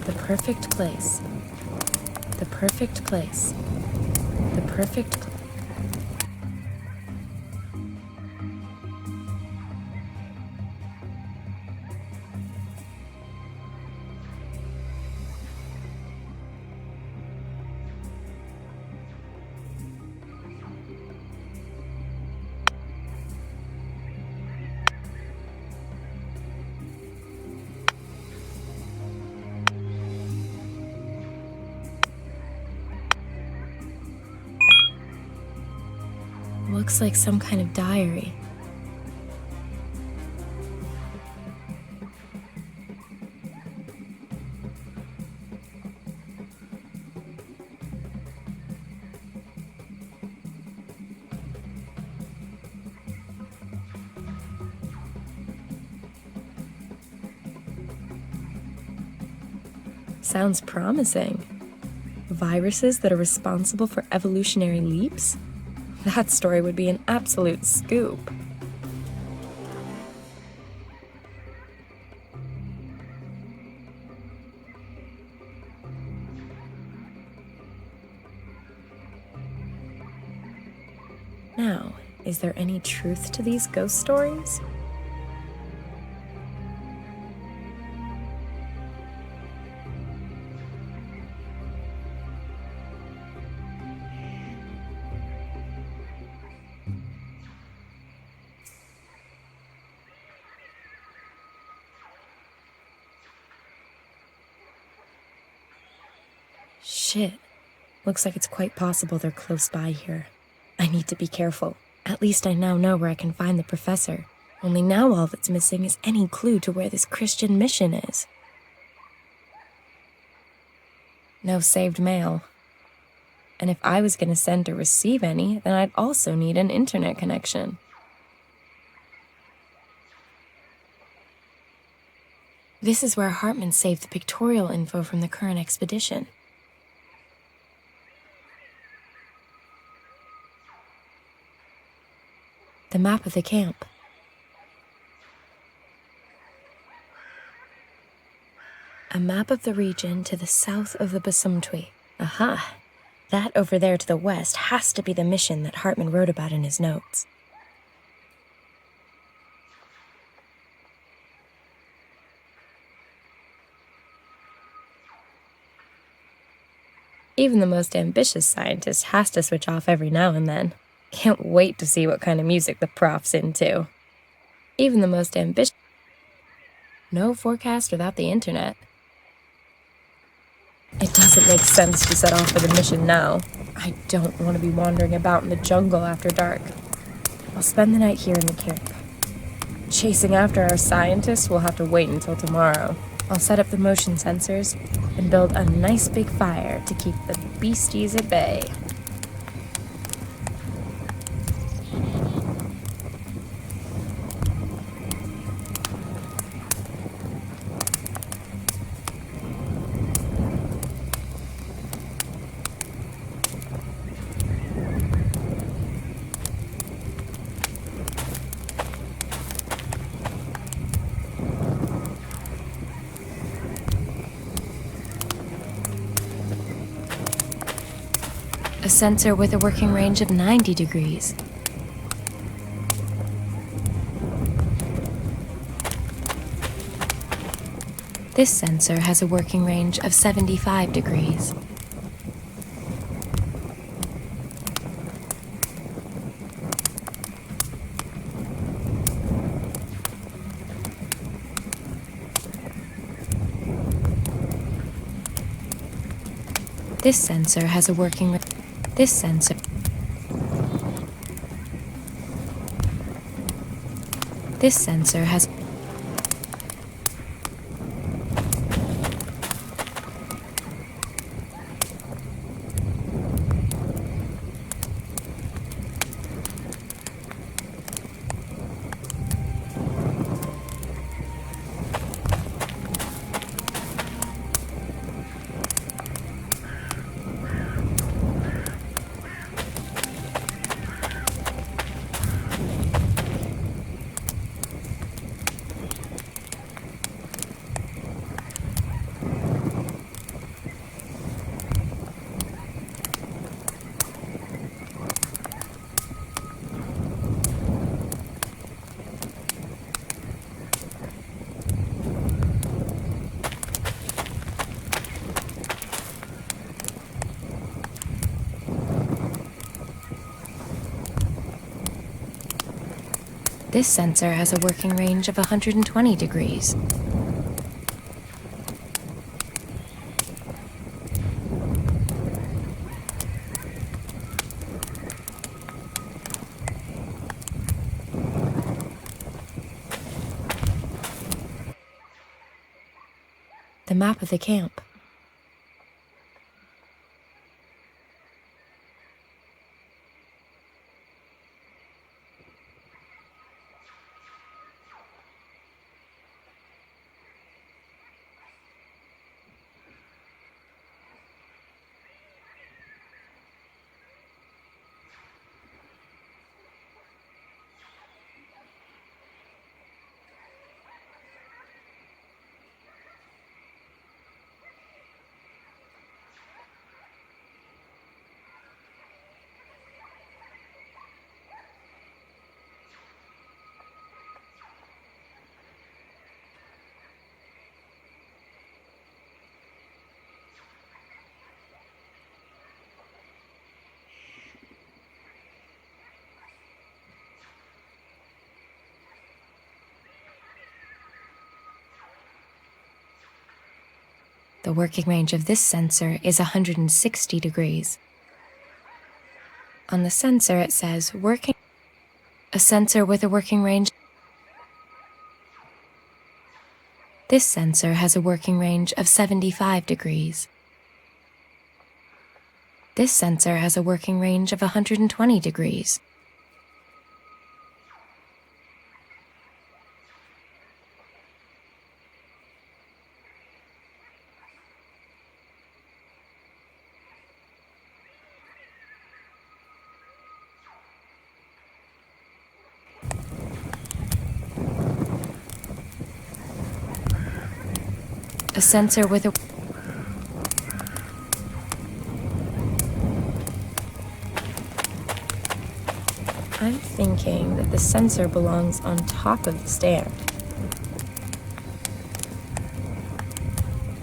The perfect place. The perfect place. The perfect place. Looks like some kind of diary. sounds promising. Viruses that are responsible for evolutionary leaps? That story would be an absolute scoop. Now, is there any truth to these ghost stories? Shit. Looks like it's quite possible they're close by here. I need to be careful. At least I now know where I can find the professor. Only now all that's missing is any clue to where this Christian mission is. No saved mail. And if I was going to send or receive any, then I'd also need an internet connection. This is where Hartman saved the pictorial info from the current expedition. The map of the camp. A map of the region to the south of the Basumtwi. Aha! That over there to the west has to be the mission that Hartman wrote about in his notes. Even the most ambitious scientist has to switch off every now and then. Can't wait to see what kind of music the prof's into. Even the most ambitious... No forecast without the internet. It doesn't make sense to set off for the mission now. I don't want to be wandering about in the jungle after dark. I'll spend the night here in the camp. Chasing after our scientists will have to wait until tomorrow. I'll set up the motion sensors and build a nice big fire to keep the beasties at bay. A sensor with a working range of 90 degrees. This sensor has a working range of 75 degrees. This sensor has a working range. This sensor has This sensor has a working range of 120 degrees. The map of the camp. The working range of this sensor is 160 degrees. On the sensor it says working. A sensor with a working range. This sensor has a working range of 75 degrees. This sensor has a working range of 120 degrees. A sensor with a I'm thinking that the sensor belongs on top of the stand.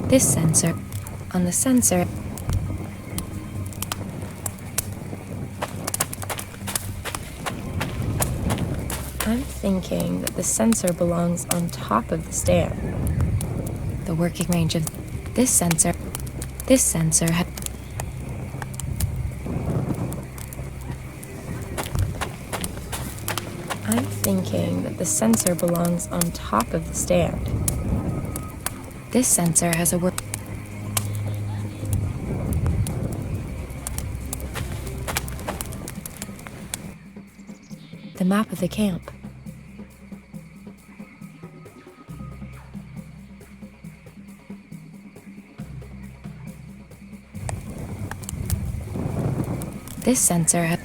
This sensor, on the sensor, I'm thinking that the sensor belongs on top of the stand. The working range of this sensor had I'm thinking that the sensor belongs on top of the stand. This sensor has a the map of the camp. This sensor has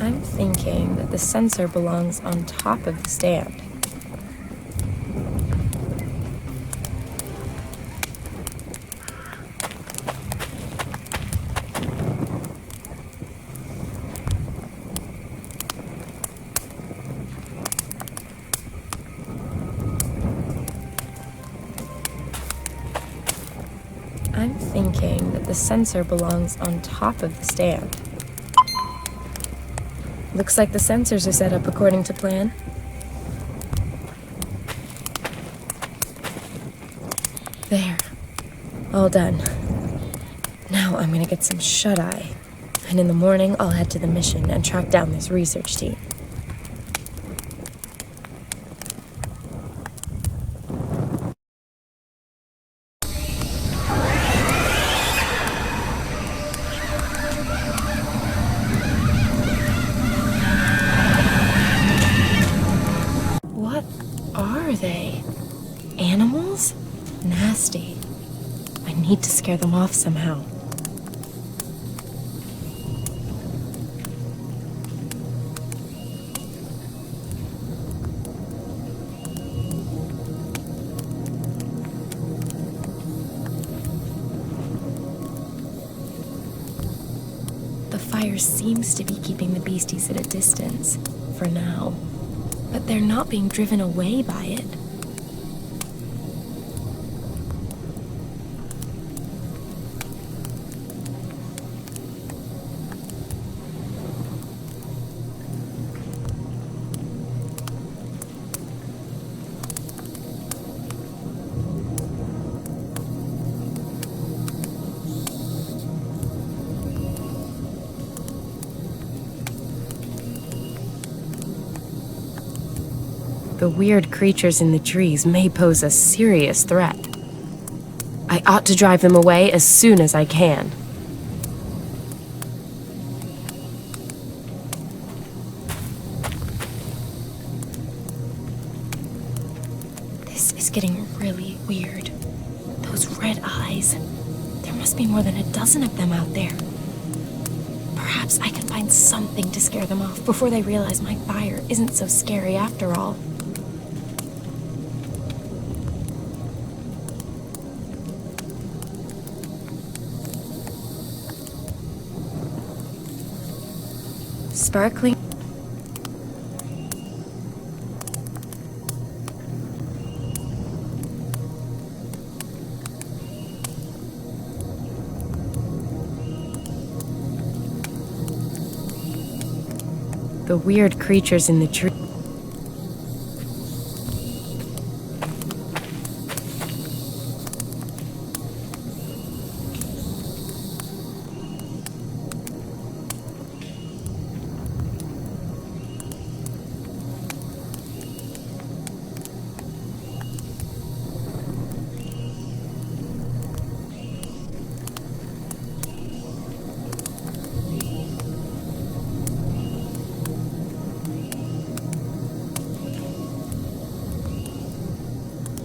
I'm thinking that the sensor belongs on top of the stand. I'm thinking that the sensor belongs on top of the stand. Looks like the sensors are set up according to plan. There. All done. Now I'm gonna get some shut-eye. And in the morning, I'll head to the mission and track down this research team. What are they? Animals? Nasty. I need to scare them off somehow. The fire seems to be keeping the beasties at a distance, for now. But they're not being driven away by it. The weird creatures in the trees may pose a serious threat. I ought to drive them away as soon as I can. This is getting really weird. Those red eyes. There must be more than a dozen of them out there. Perhaps I can find something to scare them off before they realize my fire isn't so scary after all. Sparkling. The weird creatures in the tree.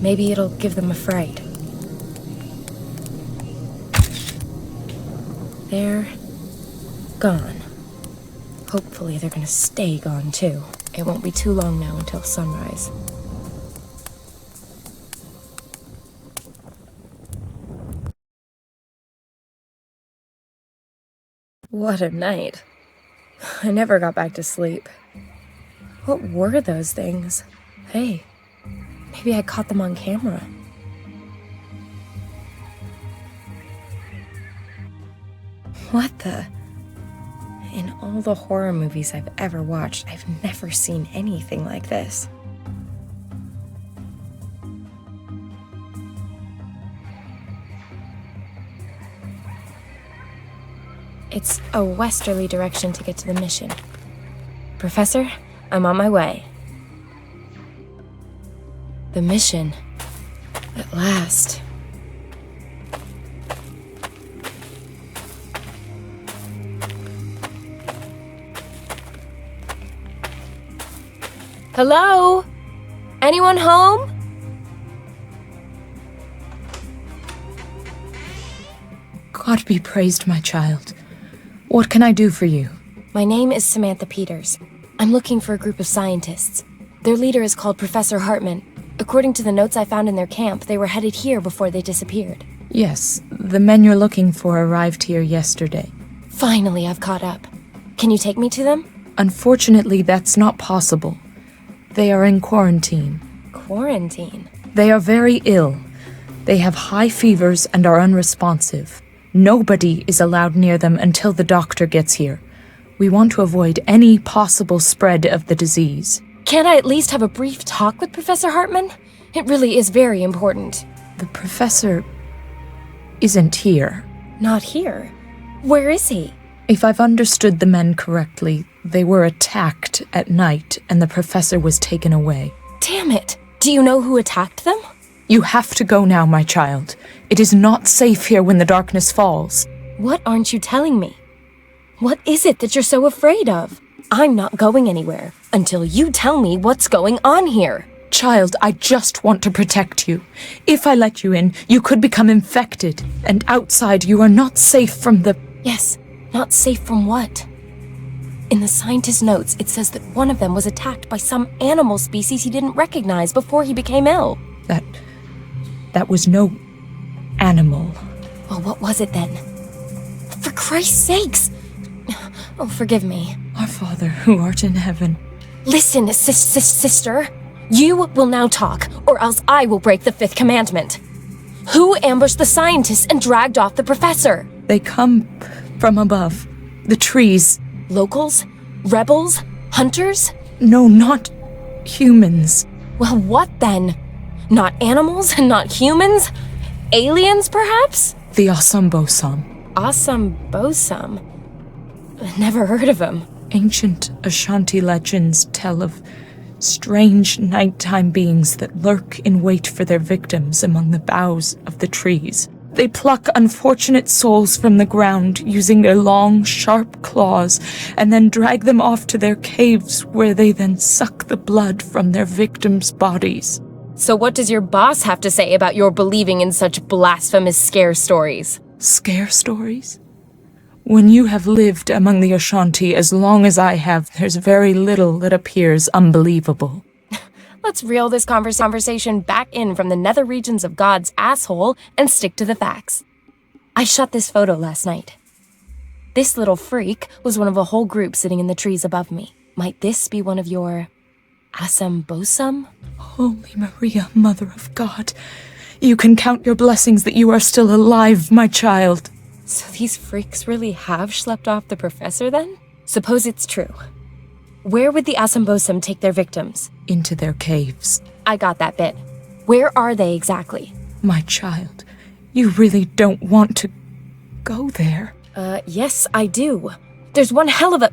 Maybe it'll give them a fright. They're gone. Hopefully they're gonna stay gone too. It won't be too long now until sunrise. What a night. I never got back to sleep. What were those things? Hey, maybe I caught them on camera. What the? In all the horror movies I've ever watched, I've never seen anything like this. It's a westerly direction to get to the mission. Professor, I'm on my way. The mission. At last. Hello? Anyone home? God be praised, my child. What can I do for you? My name is Samantha Peters. I'm looking for a group of scientists. Their leader is called Professor Hartman. According to the notes I found in their camp, they were headed here before they disappeared. Yes, the men you're looking for arrived here yesterday. Finally, I've caught up. Can you take me to them? Unfortunately, that's not possible. They are in quarantine. Quarantine? They are very ill. They have high fevers and are unresponsive. Nobody is allowed near them until the doctor gets here. We want to avoid any possible spread of the disease. Can't I at least have a brief talk with Professor Hartman? It really is very important. The professor isn't here. Not here? Where is he? If I've understood the men correctly, they were attacked at night and the professor was taken away. Damn it! Do you know who attacked them? You have to go now, my child. It is not safe here when the darkness falls. What aren't you telling me? What is it that you're so afraid of? I'm not going anywhere until you tell me what's going on here. Child, I just want to protect you. If I let you in, you could become infected. And outside, you are not safe from the... Yes, not safe from what? In the scientist's notes, it says that one of them was attacked by some animal species he didn't recognize before he became ill. That was no animal. Well, what was it then? For Christ's sakes! Oh, forgive me. Our Father, who art in heaven. Listen, sister. You will now talk, or else I will break the fifth commandment. Who ambushed the scientists and dragged off the professor? They come from above. The trees. Locals? Rebels? Hunters? No, not humans. Well, what then? Not animals? Not humans? Aliens, perhaps? The Asambosam. Asambosam? Never heard of him. Ancient Ashanti legends tell of strange nighttime beings that lurk in wait for their victims among the boughs of the trees. They pluck unfortunate souls from the ground using their long, sharp claws and then drag them off to their caves where they then suck the blood from their victims' bodies. So what does your boss have to say about your believing in such blasphemous scare stories? Scare stories? When you have lived among the Ashanti as long as I have, there's very little that appears unbelievable. Let's reel this conversation back in from the nether regions of God's asshole and stick to the facts. I shot this photo last night. This little freak was one of a whole group sitting in the trees above me. Might this be one of your... Asambosam? Holy Maria, Mother of God, you can count your blessings that you are still alive, my child. So these freaks really have schlepped off the professor then? Suppose it's true. Where would the Asambosam take their victims? Into their caves. I got that bit. Where are they exactly? My child, you really don't want to go there. Yes, I do. There's one hell of a...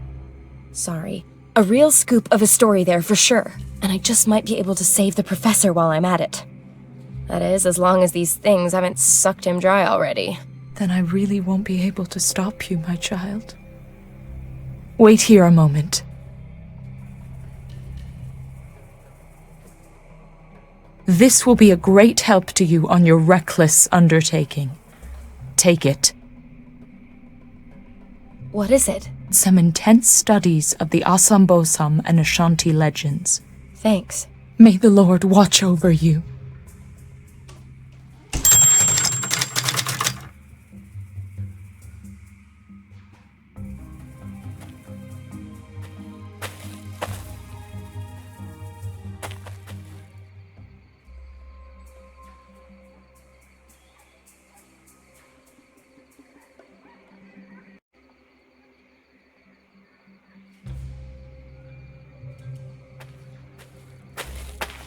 Sorry. A real scoop of a story there for sure. And I just might be able to save the professor while I'm at it. That is, as long as these things haven't sucked him dry already. Then I really won't be able to stop you, my child. Wait here a moment. This will be a great help to you on your reckless undertaking. Take it. What is it? Some intense studies of the Asambosam and Ashanti legends. Thanks. May the Lord watch over you.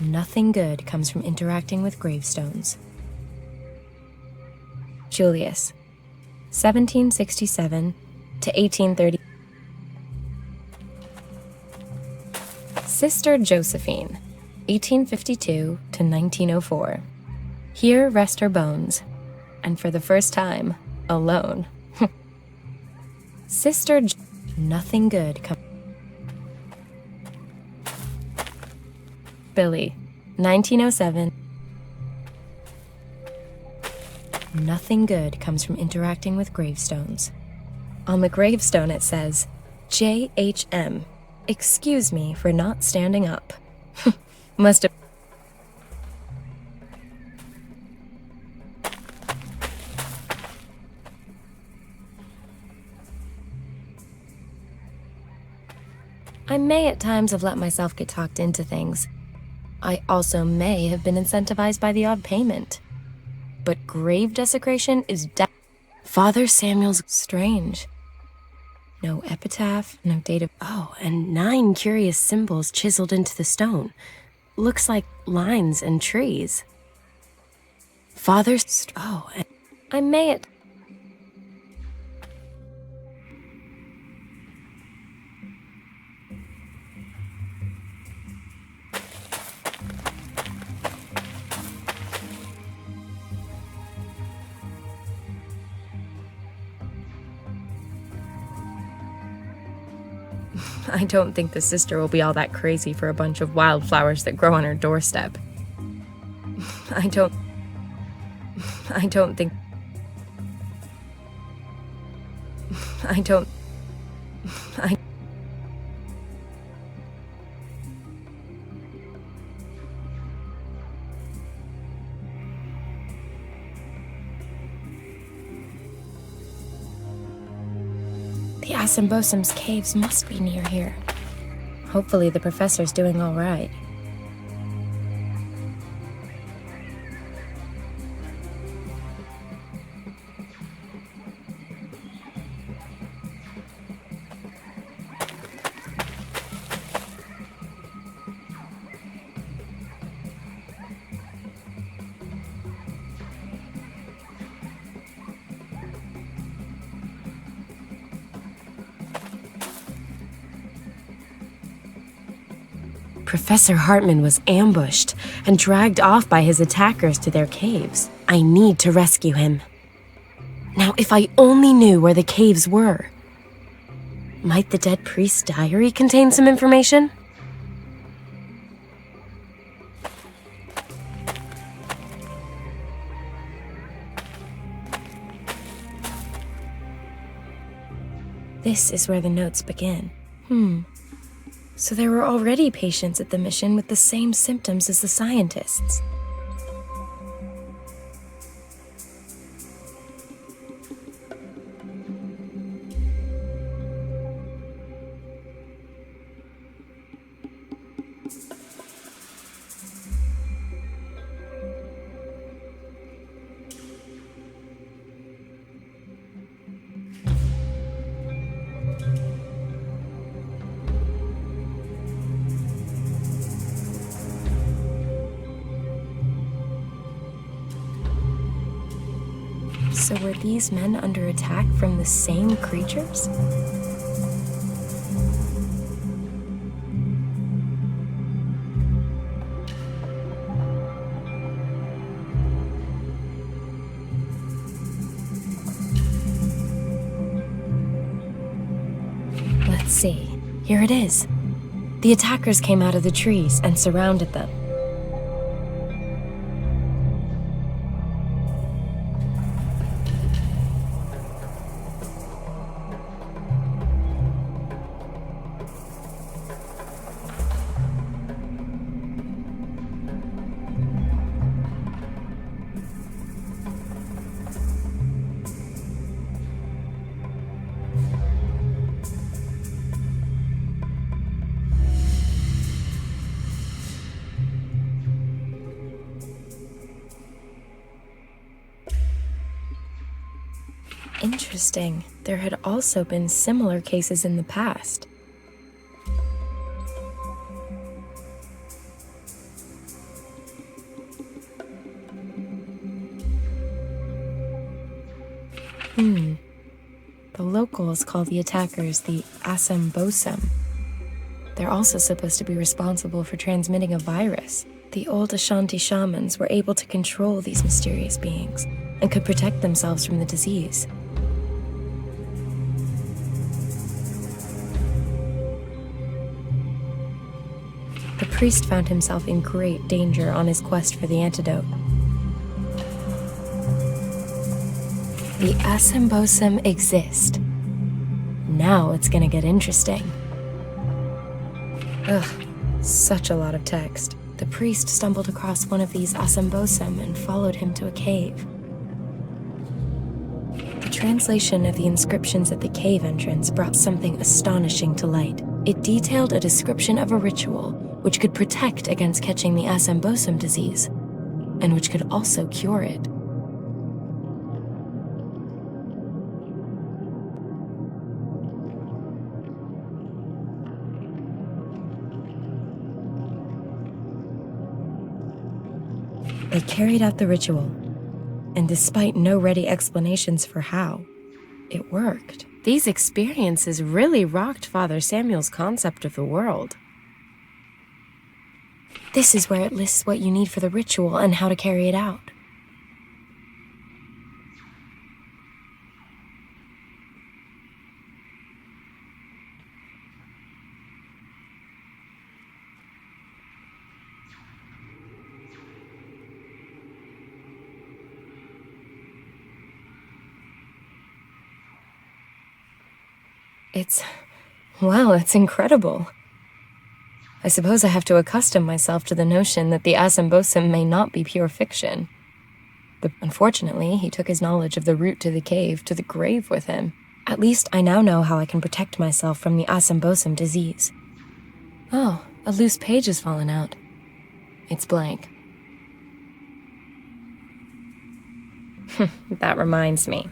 Nothing good comes from interacting with gravestones. Julius, 1767 to 1830. Sister Josephine, 1852 to 1904. Here rest her bones, and for the first time, alone. Nothing good comes. Billy, 1907. Nothing good comes from interacting with gravestones. On the gravestone it says, J.H.M. Excuse me for not standing up. Must have... I may at times have let myself get talked into things. I also may have been incentivized by the odd payment. But grave desecration is Father Samuel's strange. No epitaph, no date of... Oh, and 9 curious symbols chiseled into the stone. Looks like lines and trees. Father's... Oh, and I may at... I don't think the sister will be all that crazy for a bunch of wildflowers that grow on her doorstep. I don't think... The Asambosam's caves must be near here. Hopefully the professor's doing all right. Professor Hartman was ambushed and dragged off by his attackers to their caves. I need to rescue him. Now, if I only knew where the caves were. Might the dead priest's diary contain some information? This is where the notes begin. So there were already patients at the mission with the same symptoms as the scientists. So were these men under attack from the same creatures? Let's see. Here it is. The attackers came out of the trees and surrounded them. Interesting. There had also been similar cases in the past. The locals call the attackers the Asambosum. They're also supposed to be responsible for transmitting a virus. The old Ashanti shamans were able to control these mysterious beings and could protect themselves from the disease. The priest found himself in great danger on his quest for the antidote. The Asambosum exist. Now it's gonna get interesting. Ugh, such a lot of text. The priest stumbled across one of these Asambosum and followed him to a cave. The translation of the inscriptions at the cave entrance brought something astonishing to light. It detailed a description of a ritual which could protect against catching the Asambosum disease, and which could also cure it. They carried out the ritual, and despite no ready explanations for how, it worked. These experiences really rocked Father Samuel's concept of the world. This is where it lists what you need for the ritual and how to carry it out. It's incredible. I suppose I have to accustom myself to the notion that the Asambosum may not be pure fiction. But unfortunately, he took his knowledge of the route to the cave to the grave with him. At least I now know how I can protect myself from the Asambosum disease. Oh, a loose page has fallen out. It's blank. That reminds me.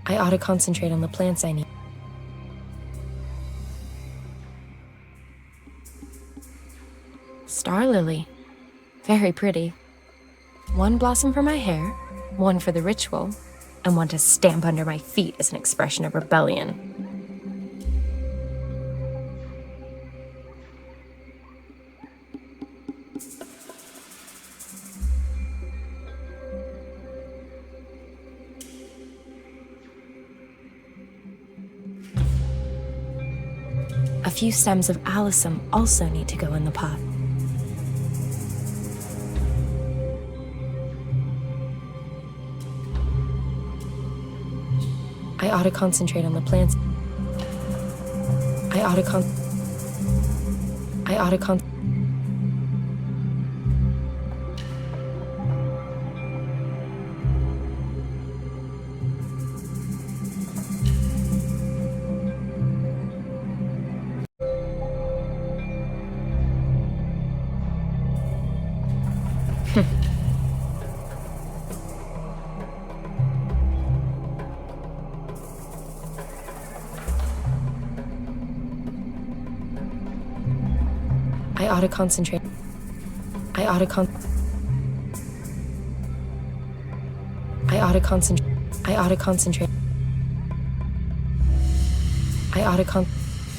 I ought to concentrate on the plants I need. Star lily. Very pretty. One blossom for my hair, one for the ritual, and one to stamp under my feet as an expression of rebellion. A few stems of alyssum also need to go in the pot. I ought to concentrate on the plants. I ought to concentrate. I ought to concentrate.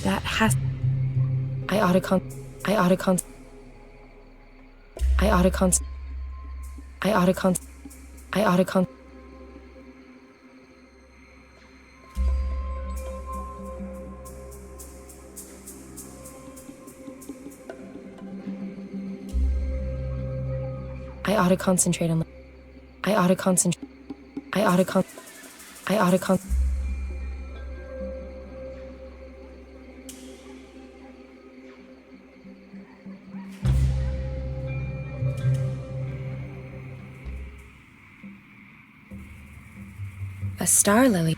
That has. I ought to concentrate on the. I ought to concentrate. A star lily.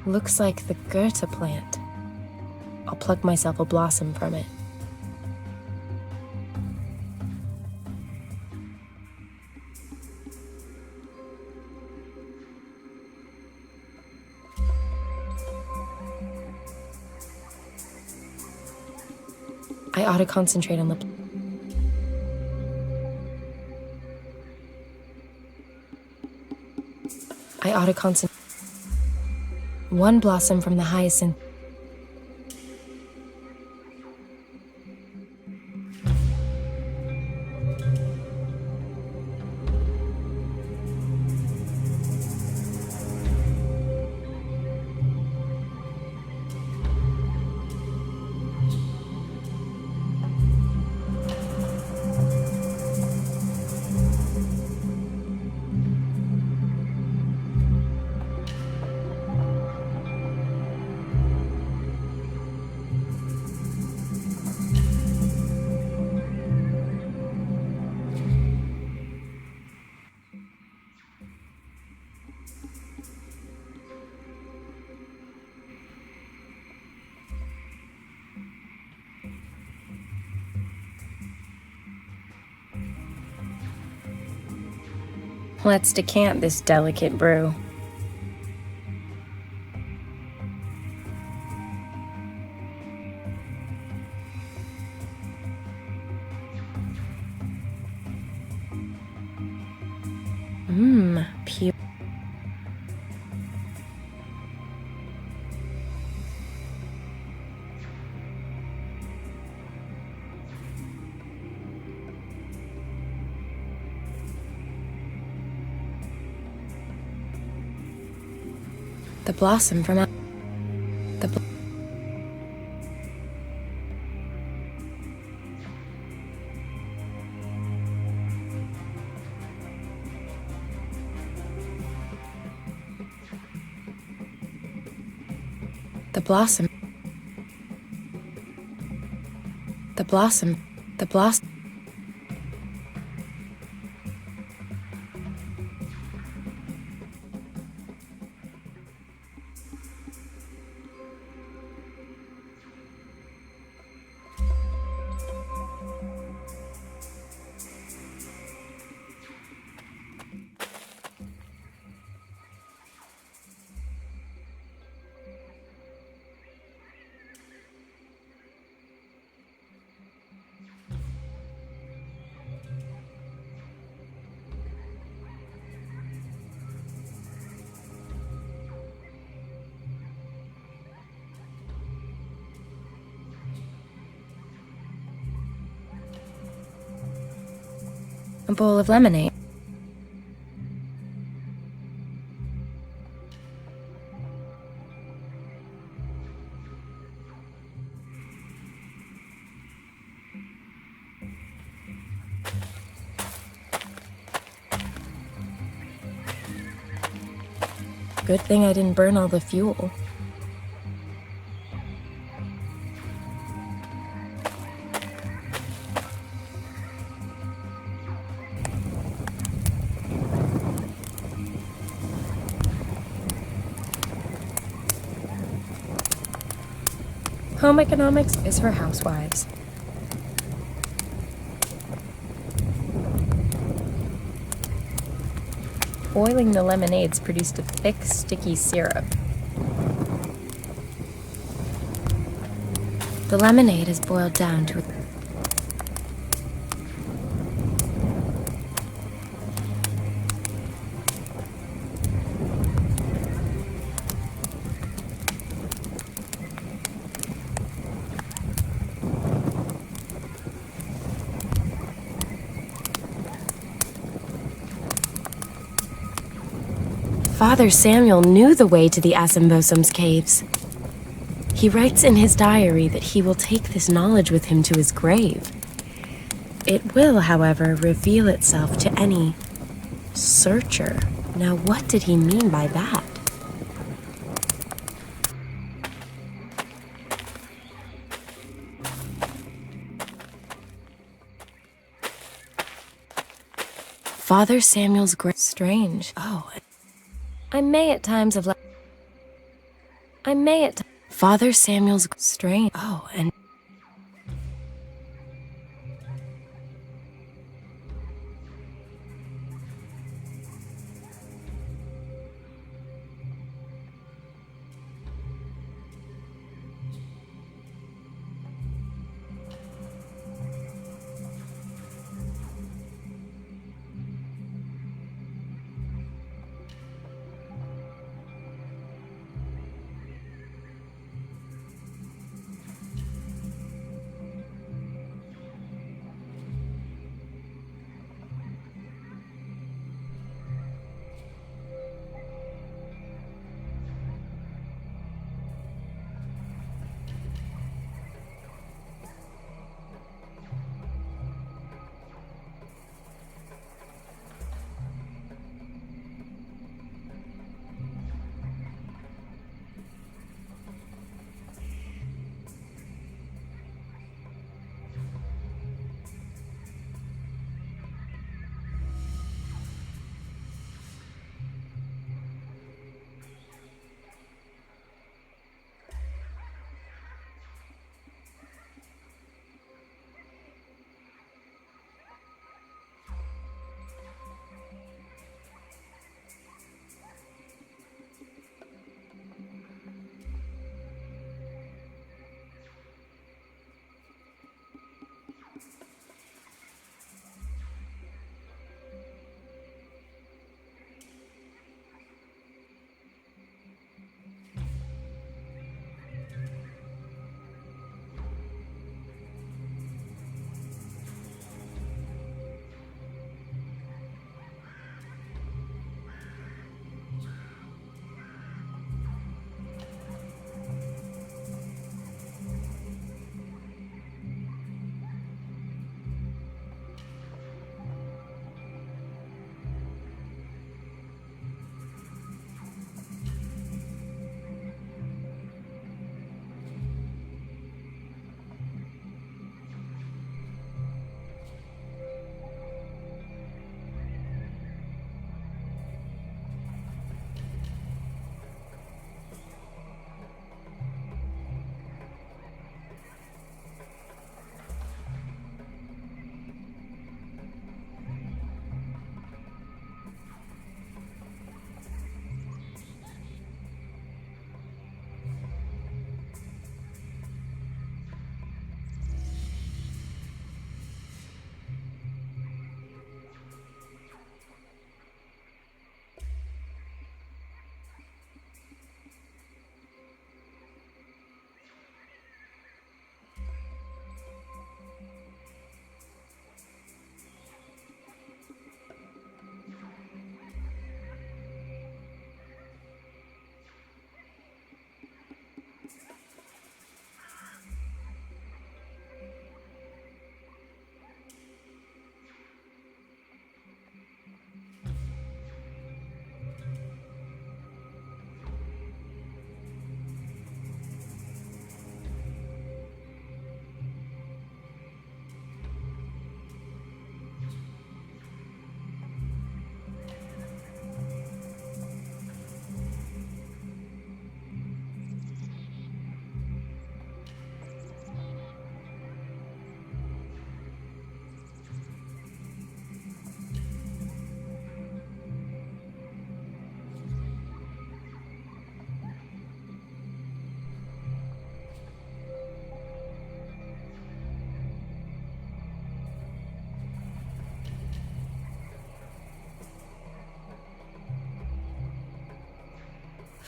Looks like the Goethe plant. I'll pluck myself a blossom from it. I ought to concentrate on the... I ought to concentrate... One blossom from the hyacinth. Let's decant this delicate brew. Pure. The blossom from out... The blossom. The blossom. The blossom. A bowl of lemonade. Good thing I didn't burn all the fuel. Home economics is for housewives. Boiling the lemonades produced a thick, sticky syrup. The lemonade is boiled down to a Father Samuel knew the way to the Asimbosam's caves. He writes in his diary that he will take this knowledge with him to his grave. It will, however, reveal itself to any searcher. Now, what did he mean by that? Father Samuel's grave. Strange. Oh, I may at times have Father Samuel's strange. Oh, and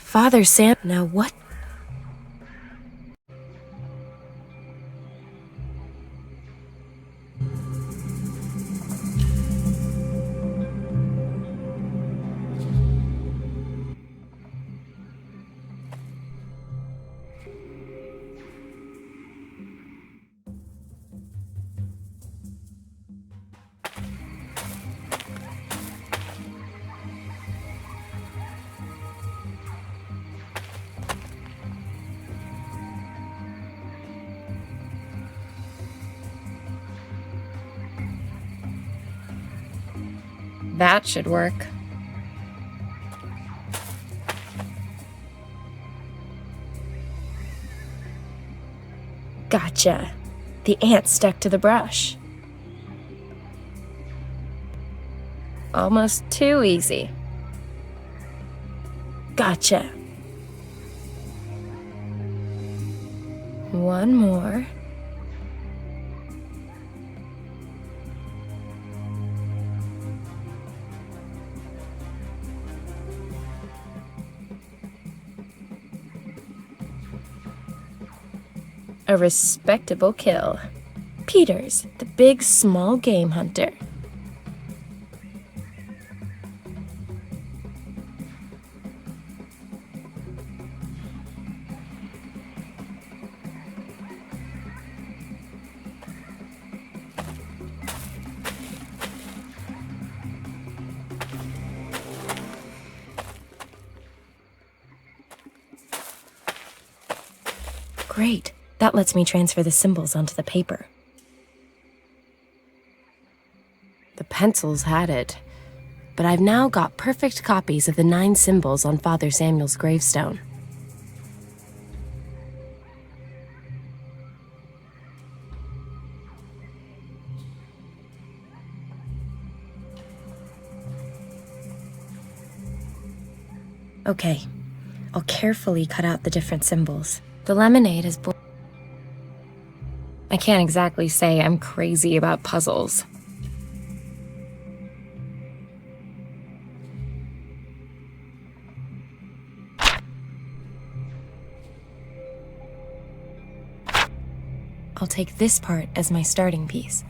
Father Sam. Now what? That should work. Gotcha. The ant stuck to the brush. Almost too easy. Gotcha. One more. A respectable kill. Peters, the big small game hunter. Great. That lets me transfer the symbols onto the paper. The pencils had it, but I've now got perfect copies of the 9 symbols on Father Samuel's gravestone. Okay, I'll carefully cut out the different symbols. The lemonade is I can't exactly say I'm crazy about puzzles. I'll take this part as my starting piece.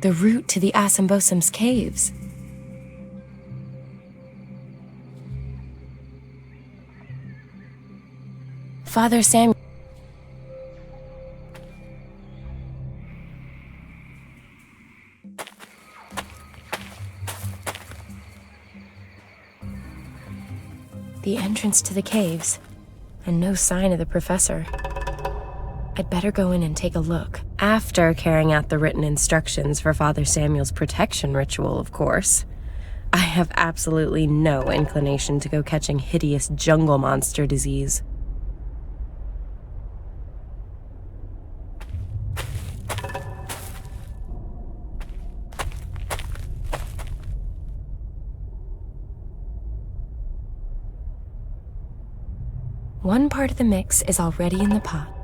The route to the Assambosum's caves. Father Samuel. The entrance to the caves, and no sign of the professor. I'd better go in and take a look. After carrying out the written instructions for Father Samuel's protection ritual, of course. I have absolutely no inclination to go catching hideous jungle monster disease. One part of the mix is already in the pot.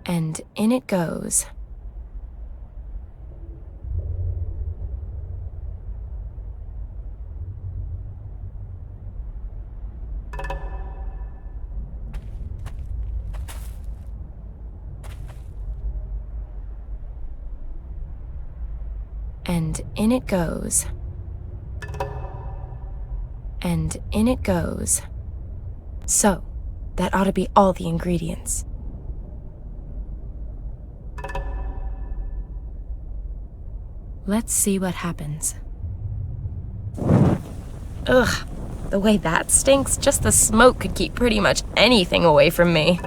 And in it goes. And in it goes. And in it goes. So, that ought to be all the ingredients. Let's see what happens. Ugh, the way that stinks, just the smoke could keep pretty much anything away from me.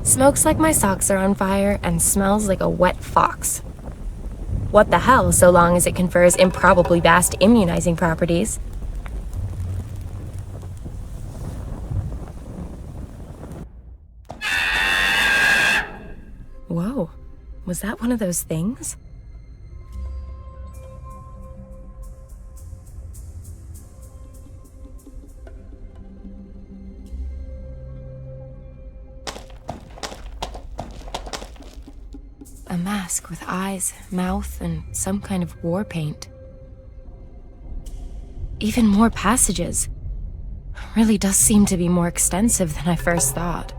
Smokes like my socks are on fire and smells like a wet fox. What the hell, so long as it confers improbably vast immunizing properties. Whoa, was that one of those things? A mask with eyes, mouth, and some kind of war paint. Even more passages. Really does seem to be more extensive than I first thought.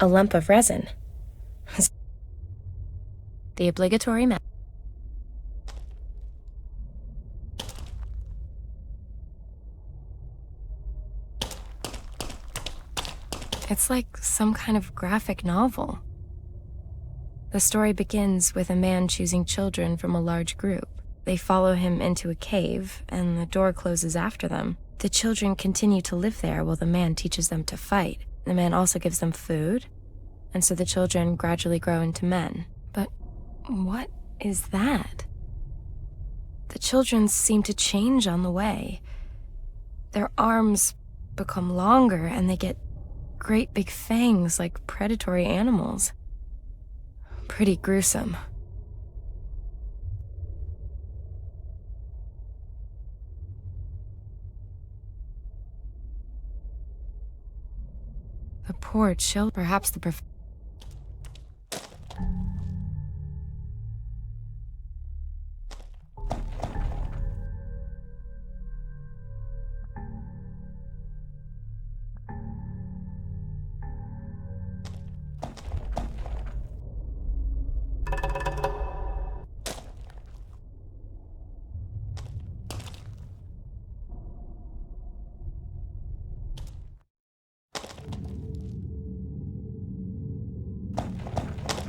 A lump of resin. The obligatory mask. It's like some kind of graphic novel. The story begins with a man choosing children from a large group. They follow him into a cave, and the door closes after them. The children continue to live there while the man teaches them to fight. The man also gives them food, and so the children gradually grow into men. But what is that? The children seem to change on the way. Their arms become longer, and they get great big fangs like predatory animals. Pretty gruesome. The poor child, perhaps the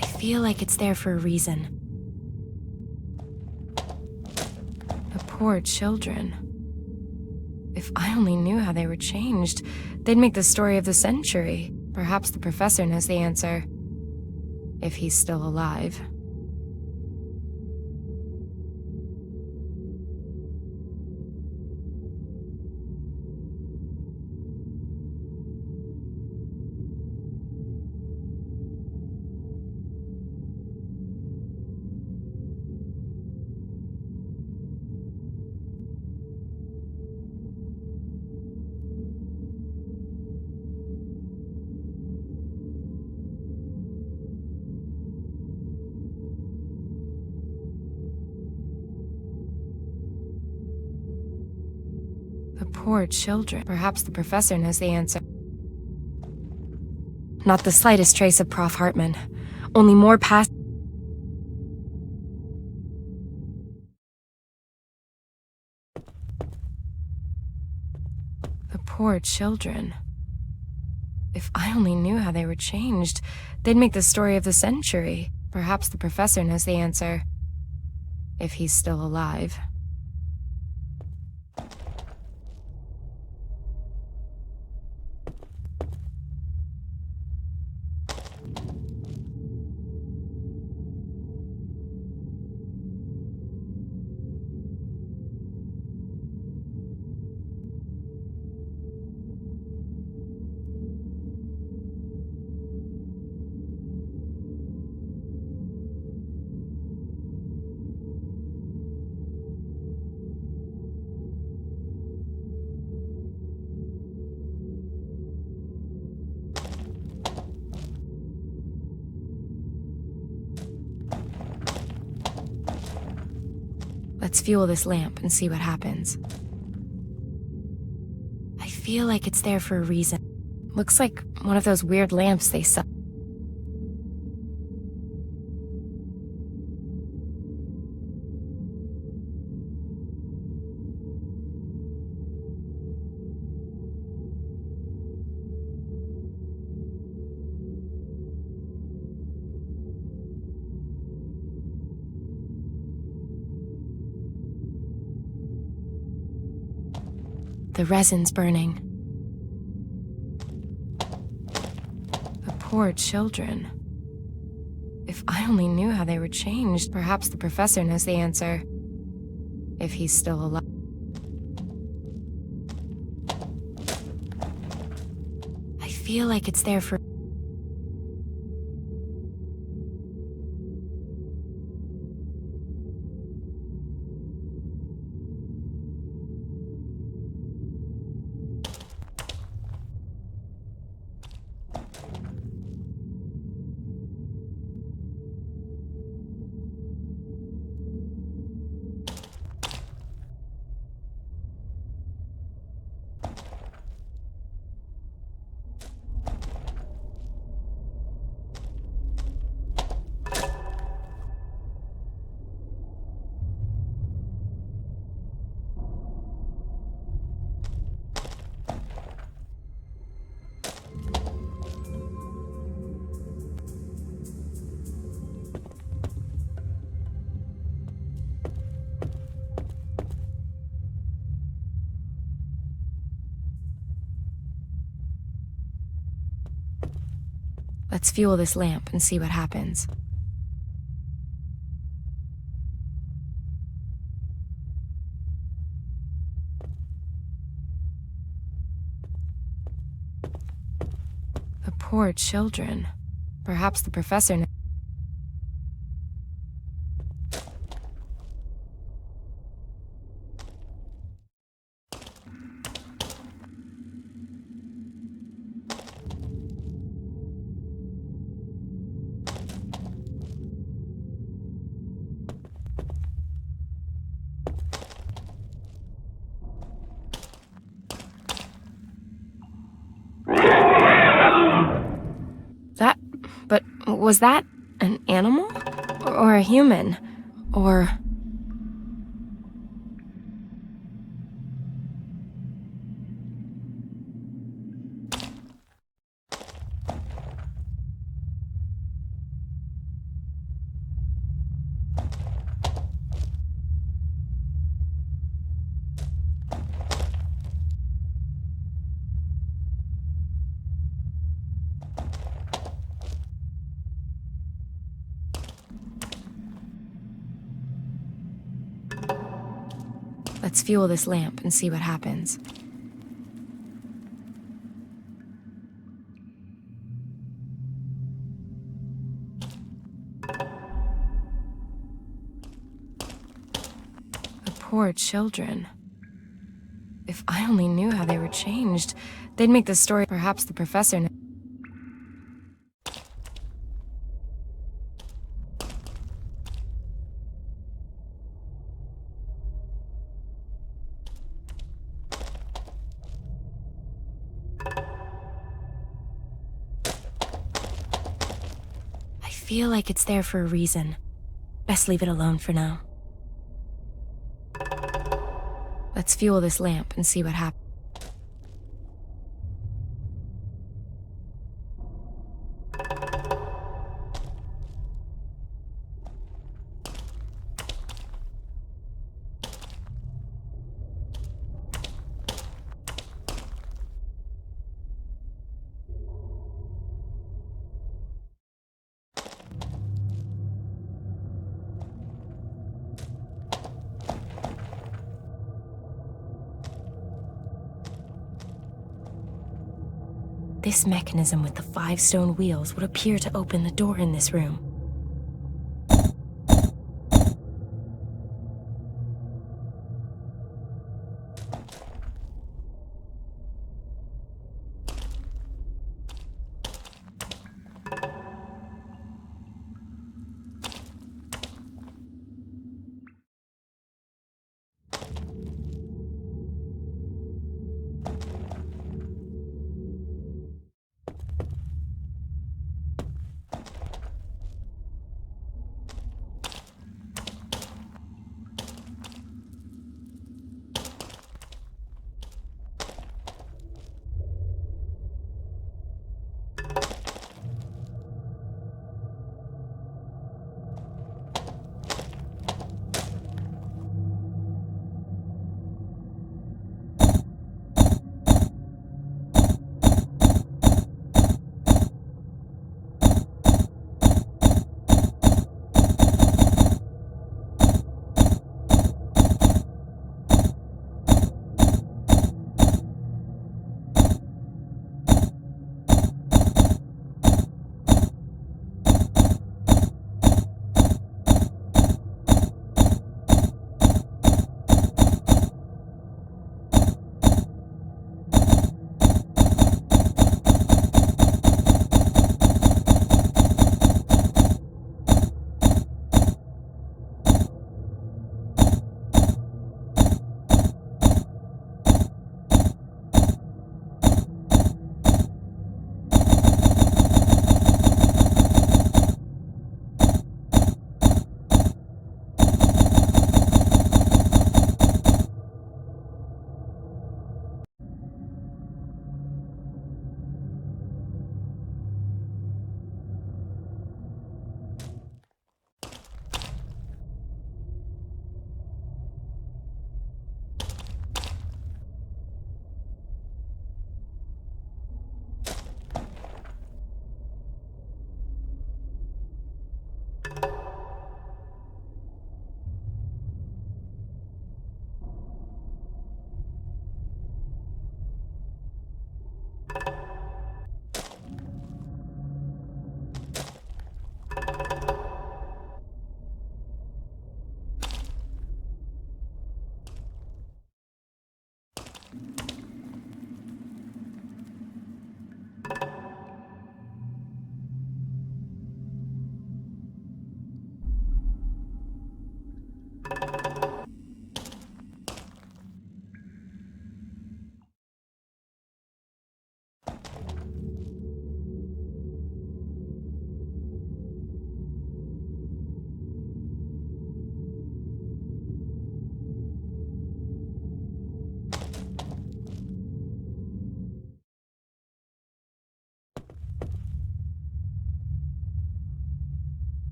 I feel like it's there for a reason. The poor children. If I only knew how they were changed, they'd make the story of the century. Perhaps the professor knows the answer. If he's still alive. poor children. Perhaps the professor knows the answer. Not the slightest trace of Prof. Hartman. Only more past. The poor children. If I only knew how they were changed, they'd make the story of the century. Perhaps the professor knows the answer. If he's still alive. Let's fuel this lamp and see what happens. I feel like it's there for a reason. Looks like one of those weird lamps they sell. The resin's burning. The poor children. If I only knew how they were changed, perhaps the professor knows the answer. If he's still alive. I feel like it's there for... Let's fuel this lamp and see what happens. The poor children. Perhaps the professor... But was that an animal? Or a human? Or... Let's fuel this lamp and see what happens. The poor children. If I only knew how they were changed, they'd make the story... Perhaps the professor... feel like it's there for a reason. Best leave it alone for now. Let's fuel this lamp and see what happens. This mechanism with the 5 stone wheels would appear to open the door in this room.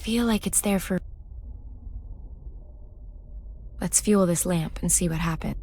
feel like it's there for... Let's fuel this lamp and see what happens.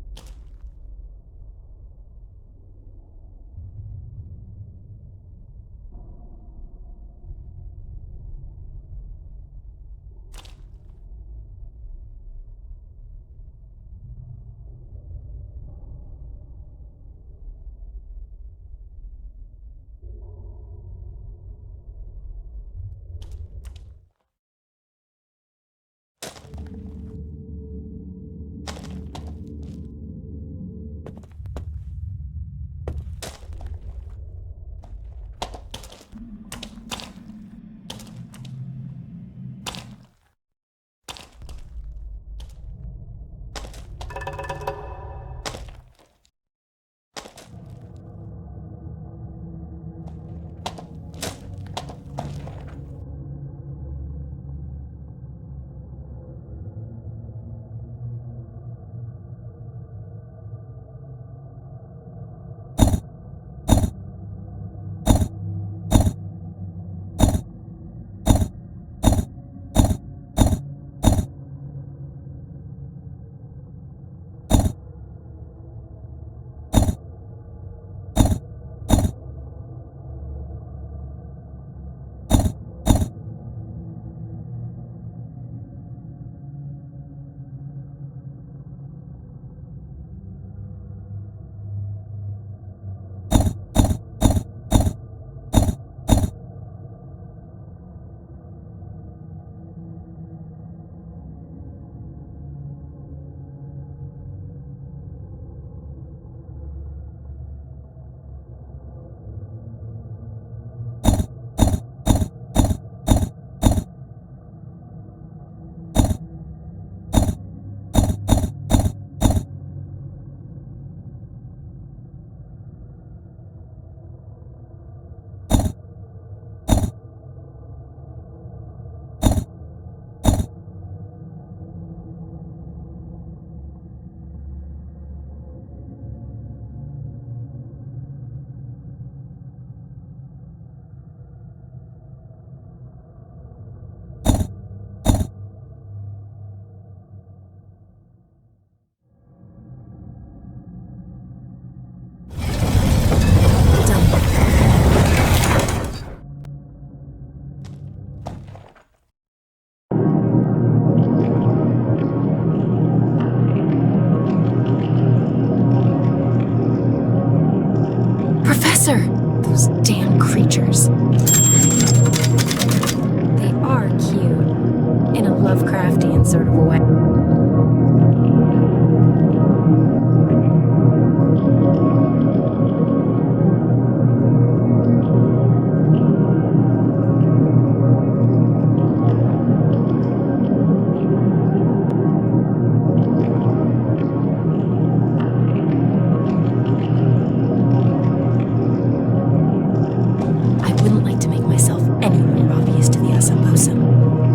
Those damn creatures. They are cute, in a Lovecraftian sort of a way.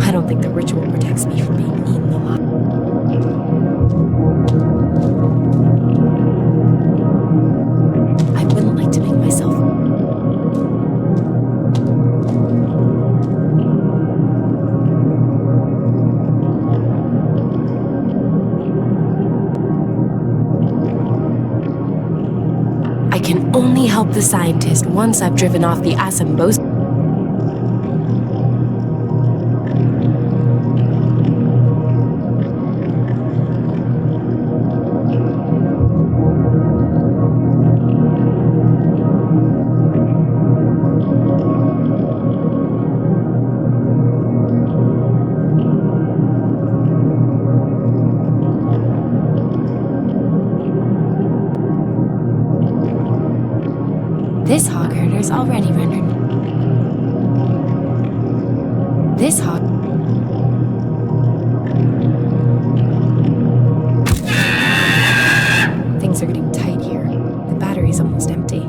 I don't think the ritual protects me from being eaten alive. I wouldn't like to make myself... I can only help the scientist once I've driven off the Asimbosa. This hog herder's already rendered. This hog... Things are getting tight here. The battery's almost empty.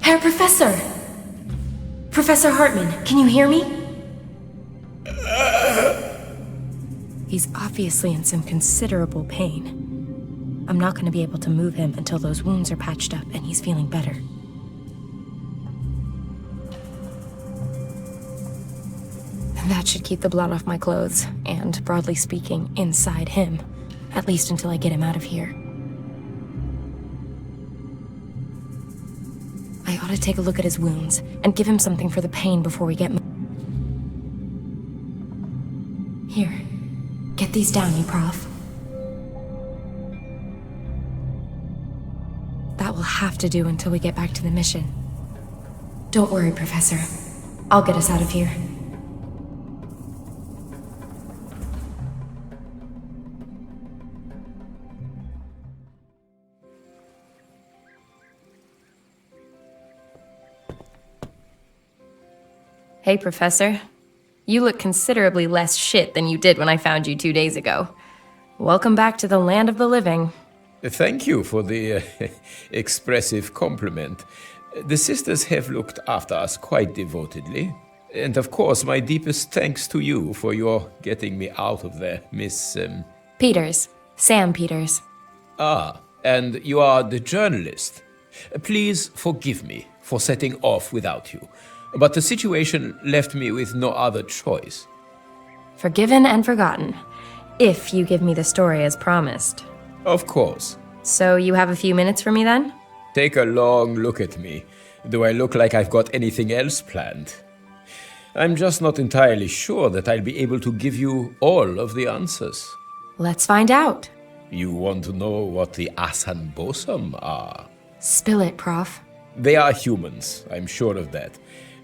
Herr Professor! Professor Hartman, can you hear me? He's obviously in some considerable pain. I'm not going to be able to move him until those wounds are patched up and he's feeling better. That should keep the blood off my clothes, and, broadly speaking, inside him. At least until I get him out of here. I ought to take a look at his wounds, and give him something for the pain before we get Here. Get these down, you prof. That will have to do until we get back to the mission. Don't worry, Professor. I'll get us out of here. Hey, Professor. You look considerably less shit than you did when I found you 2 days ago. Welcome back to the land of the living. Thank you for the expressive compliment. The sisters have looked after us quite devotedly. And of course, my deepest thanks to you for your getting me out of there, Miss... Peters. Sam Peters. Ah, and you are the journalist. Please forgive me for setting off without you. But the situation left me with no other choice. Forgiven and forgotten. If you give me the story as promised. Of course. So you have a few minutes for me then? Take a long look at me. Do I look like I've got anything else planned? I'm just not entirely sure that I'll be able to give you all of the answers. Let's find out. You want to know what the Asan Bosam are? Spill it, Prof. They are humans, I'm sure of that.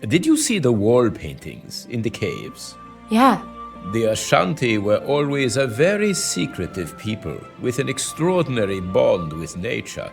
Did you see the wall paintings in the caves? Yeah. The Ashanti were always a very secretive people with an extraordinary bond with nature.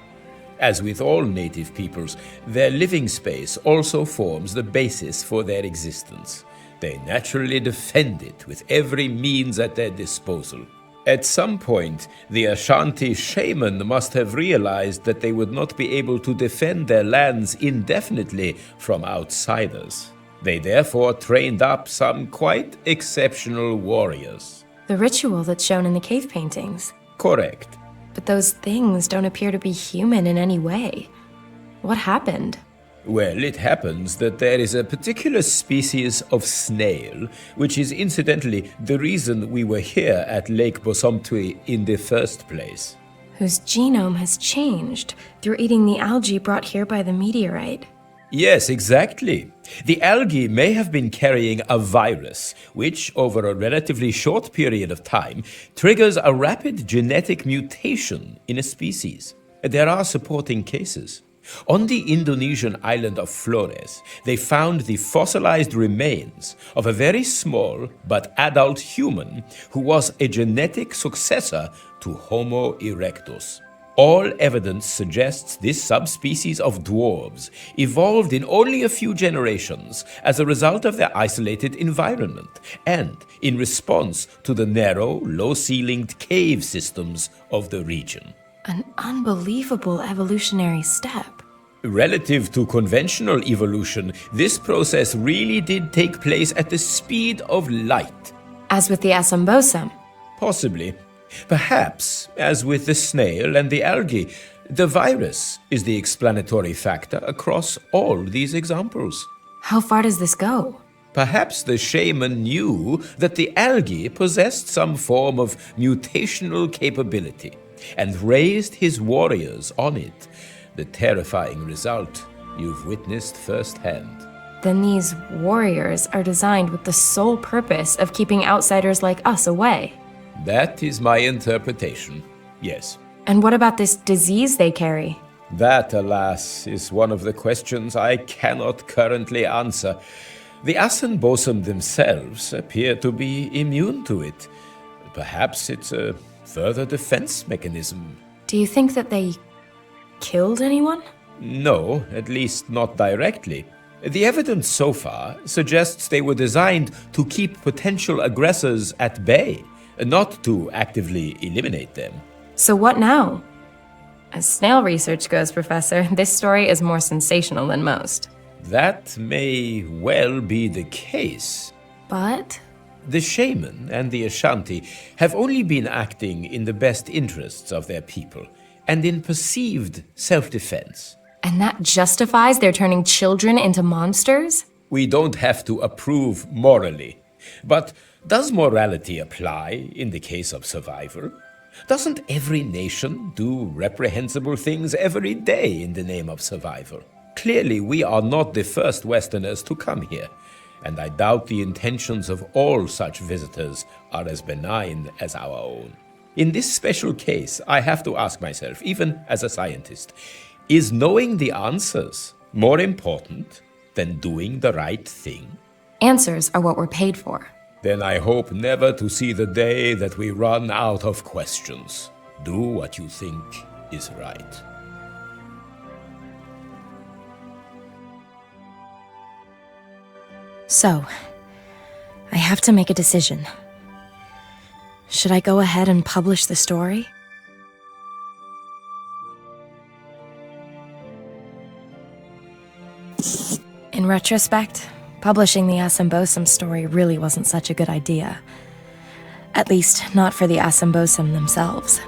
As with all native peoples, their living space also forms the basis for their existence. They naturally defend it with every means at their disposal. At some point, the Ashanti shaman must have realized that they would not be able to defend their lands indefinitely from outsiders. They therefore trained up some quite exceptional warriors. The ritual that's shown in the cave paintings. Correct. But those things don't appear to be human in any way. What happened? Well, it happens that there is a particular species of snail, which is incidentally the reason we were here at Lake Bosomtwi in the first place. Whose genome has changed through eating the algae brought here by the meteorite. Yes, exactly. The algae may have been carrying a virus, which, over a relatively short period of time, triggers a rapid genetic mutation in a species. There are supporting cases. On the Indonesian island of Flores, they found the fossilized remains of a very small but adult human who was a genetic successor to Homo erectus. All evidence suggests this subspecies of dwarves evolved in only a few generations as a result of their isolated environment and in response to the narrow, low-ceilinged cave systems of the region. An unbelievable evolutionary step. Relative to conventional evolution, this process really did take place at the speed of light. As with the Asambosam. Possibly. Perhaps, as with the snail and the algae, the virus is the explanatory factor across all these examples. How far does this go? Perhaps the shaman knew that the algae possessed some form of mutational capability and raised his warriors on it. The terrifying result you've witnessed firsthand. Then these warriors are designed with the sole purpose of keeping outsiders like us away. That is my interpretation, yes. And what about this disease they carry? That, alas, is one of the questions I cannot currently answer. The Asan Bosam themselves appear to be immune to it. Perhaps it's a further defense mechanism. Do you think that they killed anyone? No, at least not directly. The evidence so far suggests they were designed to keep potential aggressors at bay, not to actively eliminate them. So what now? As snail research goes, Professor, this story is more sensational than most. That may well be the case. But? The shaman and the Ashanti have only been acting in the best interests of their people and in perceived self-defense. And that justifies their turning children into monsters? We don't have to approve morally. But does morality apply in the case of survival? Doesn't every nation do reprehensible things every day in the name of survival? Clearly, we are not the first Westerners to come here, and I doubt the intentions of all such visitors are as benign as our own. In this special case, I have to ask myself, even as a scientist, is knowing the answers more important than doing the right thing? Answers are what we're paid for. Then I hope never to see the day that we run out of questions. Do what you think is right. So, I have to make a decision. Should I go ahead and publish the story? In retrospect, publishing the Assambosum story really wasn't such a good idea. At least, not for the Assambosum themselves.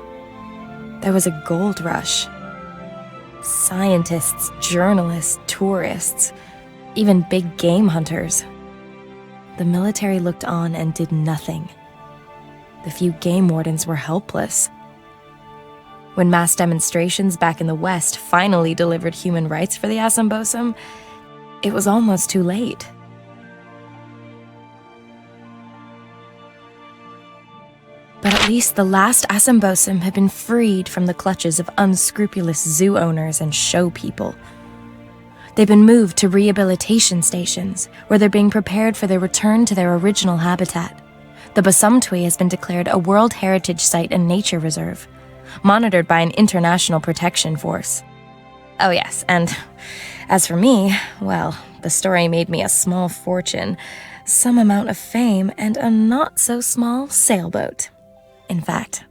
There was a gold rush. Scientists, journalists, tourists, even big game hunters. The military looked on and did nothing. The few game wardens were helpless. When mass demonstrations back in the West finally delivered human rights for the Assambosum, it was almost too late. But at least the last Assambosum had been freed from the clutches of unscrupulous zoo owners and show people. They've been moved to rehabilitation stations, where they're being prepared for their return to their original habitat. The Basumtwi has been declared a World Heritage Site and Nature Reserve, monitored by an international protection force. Oh yes, and as for me, well, the story made me a small fortune, some amount of fame, and a not-so-small sailboat. In fact,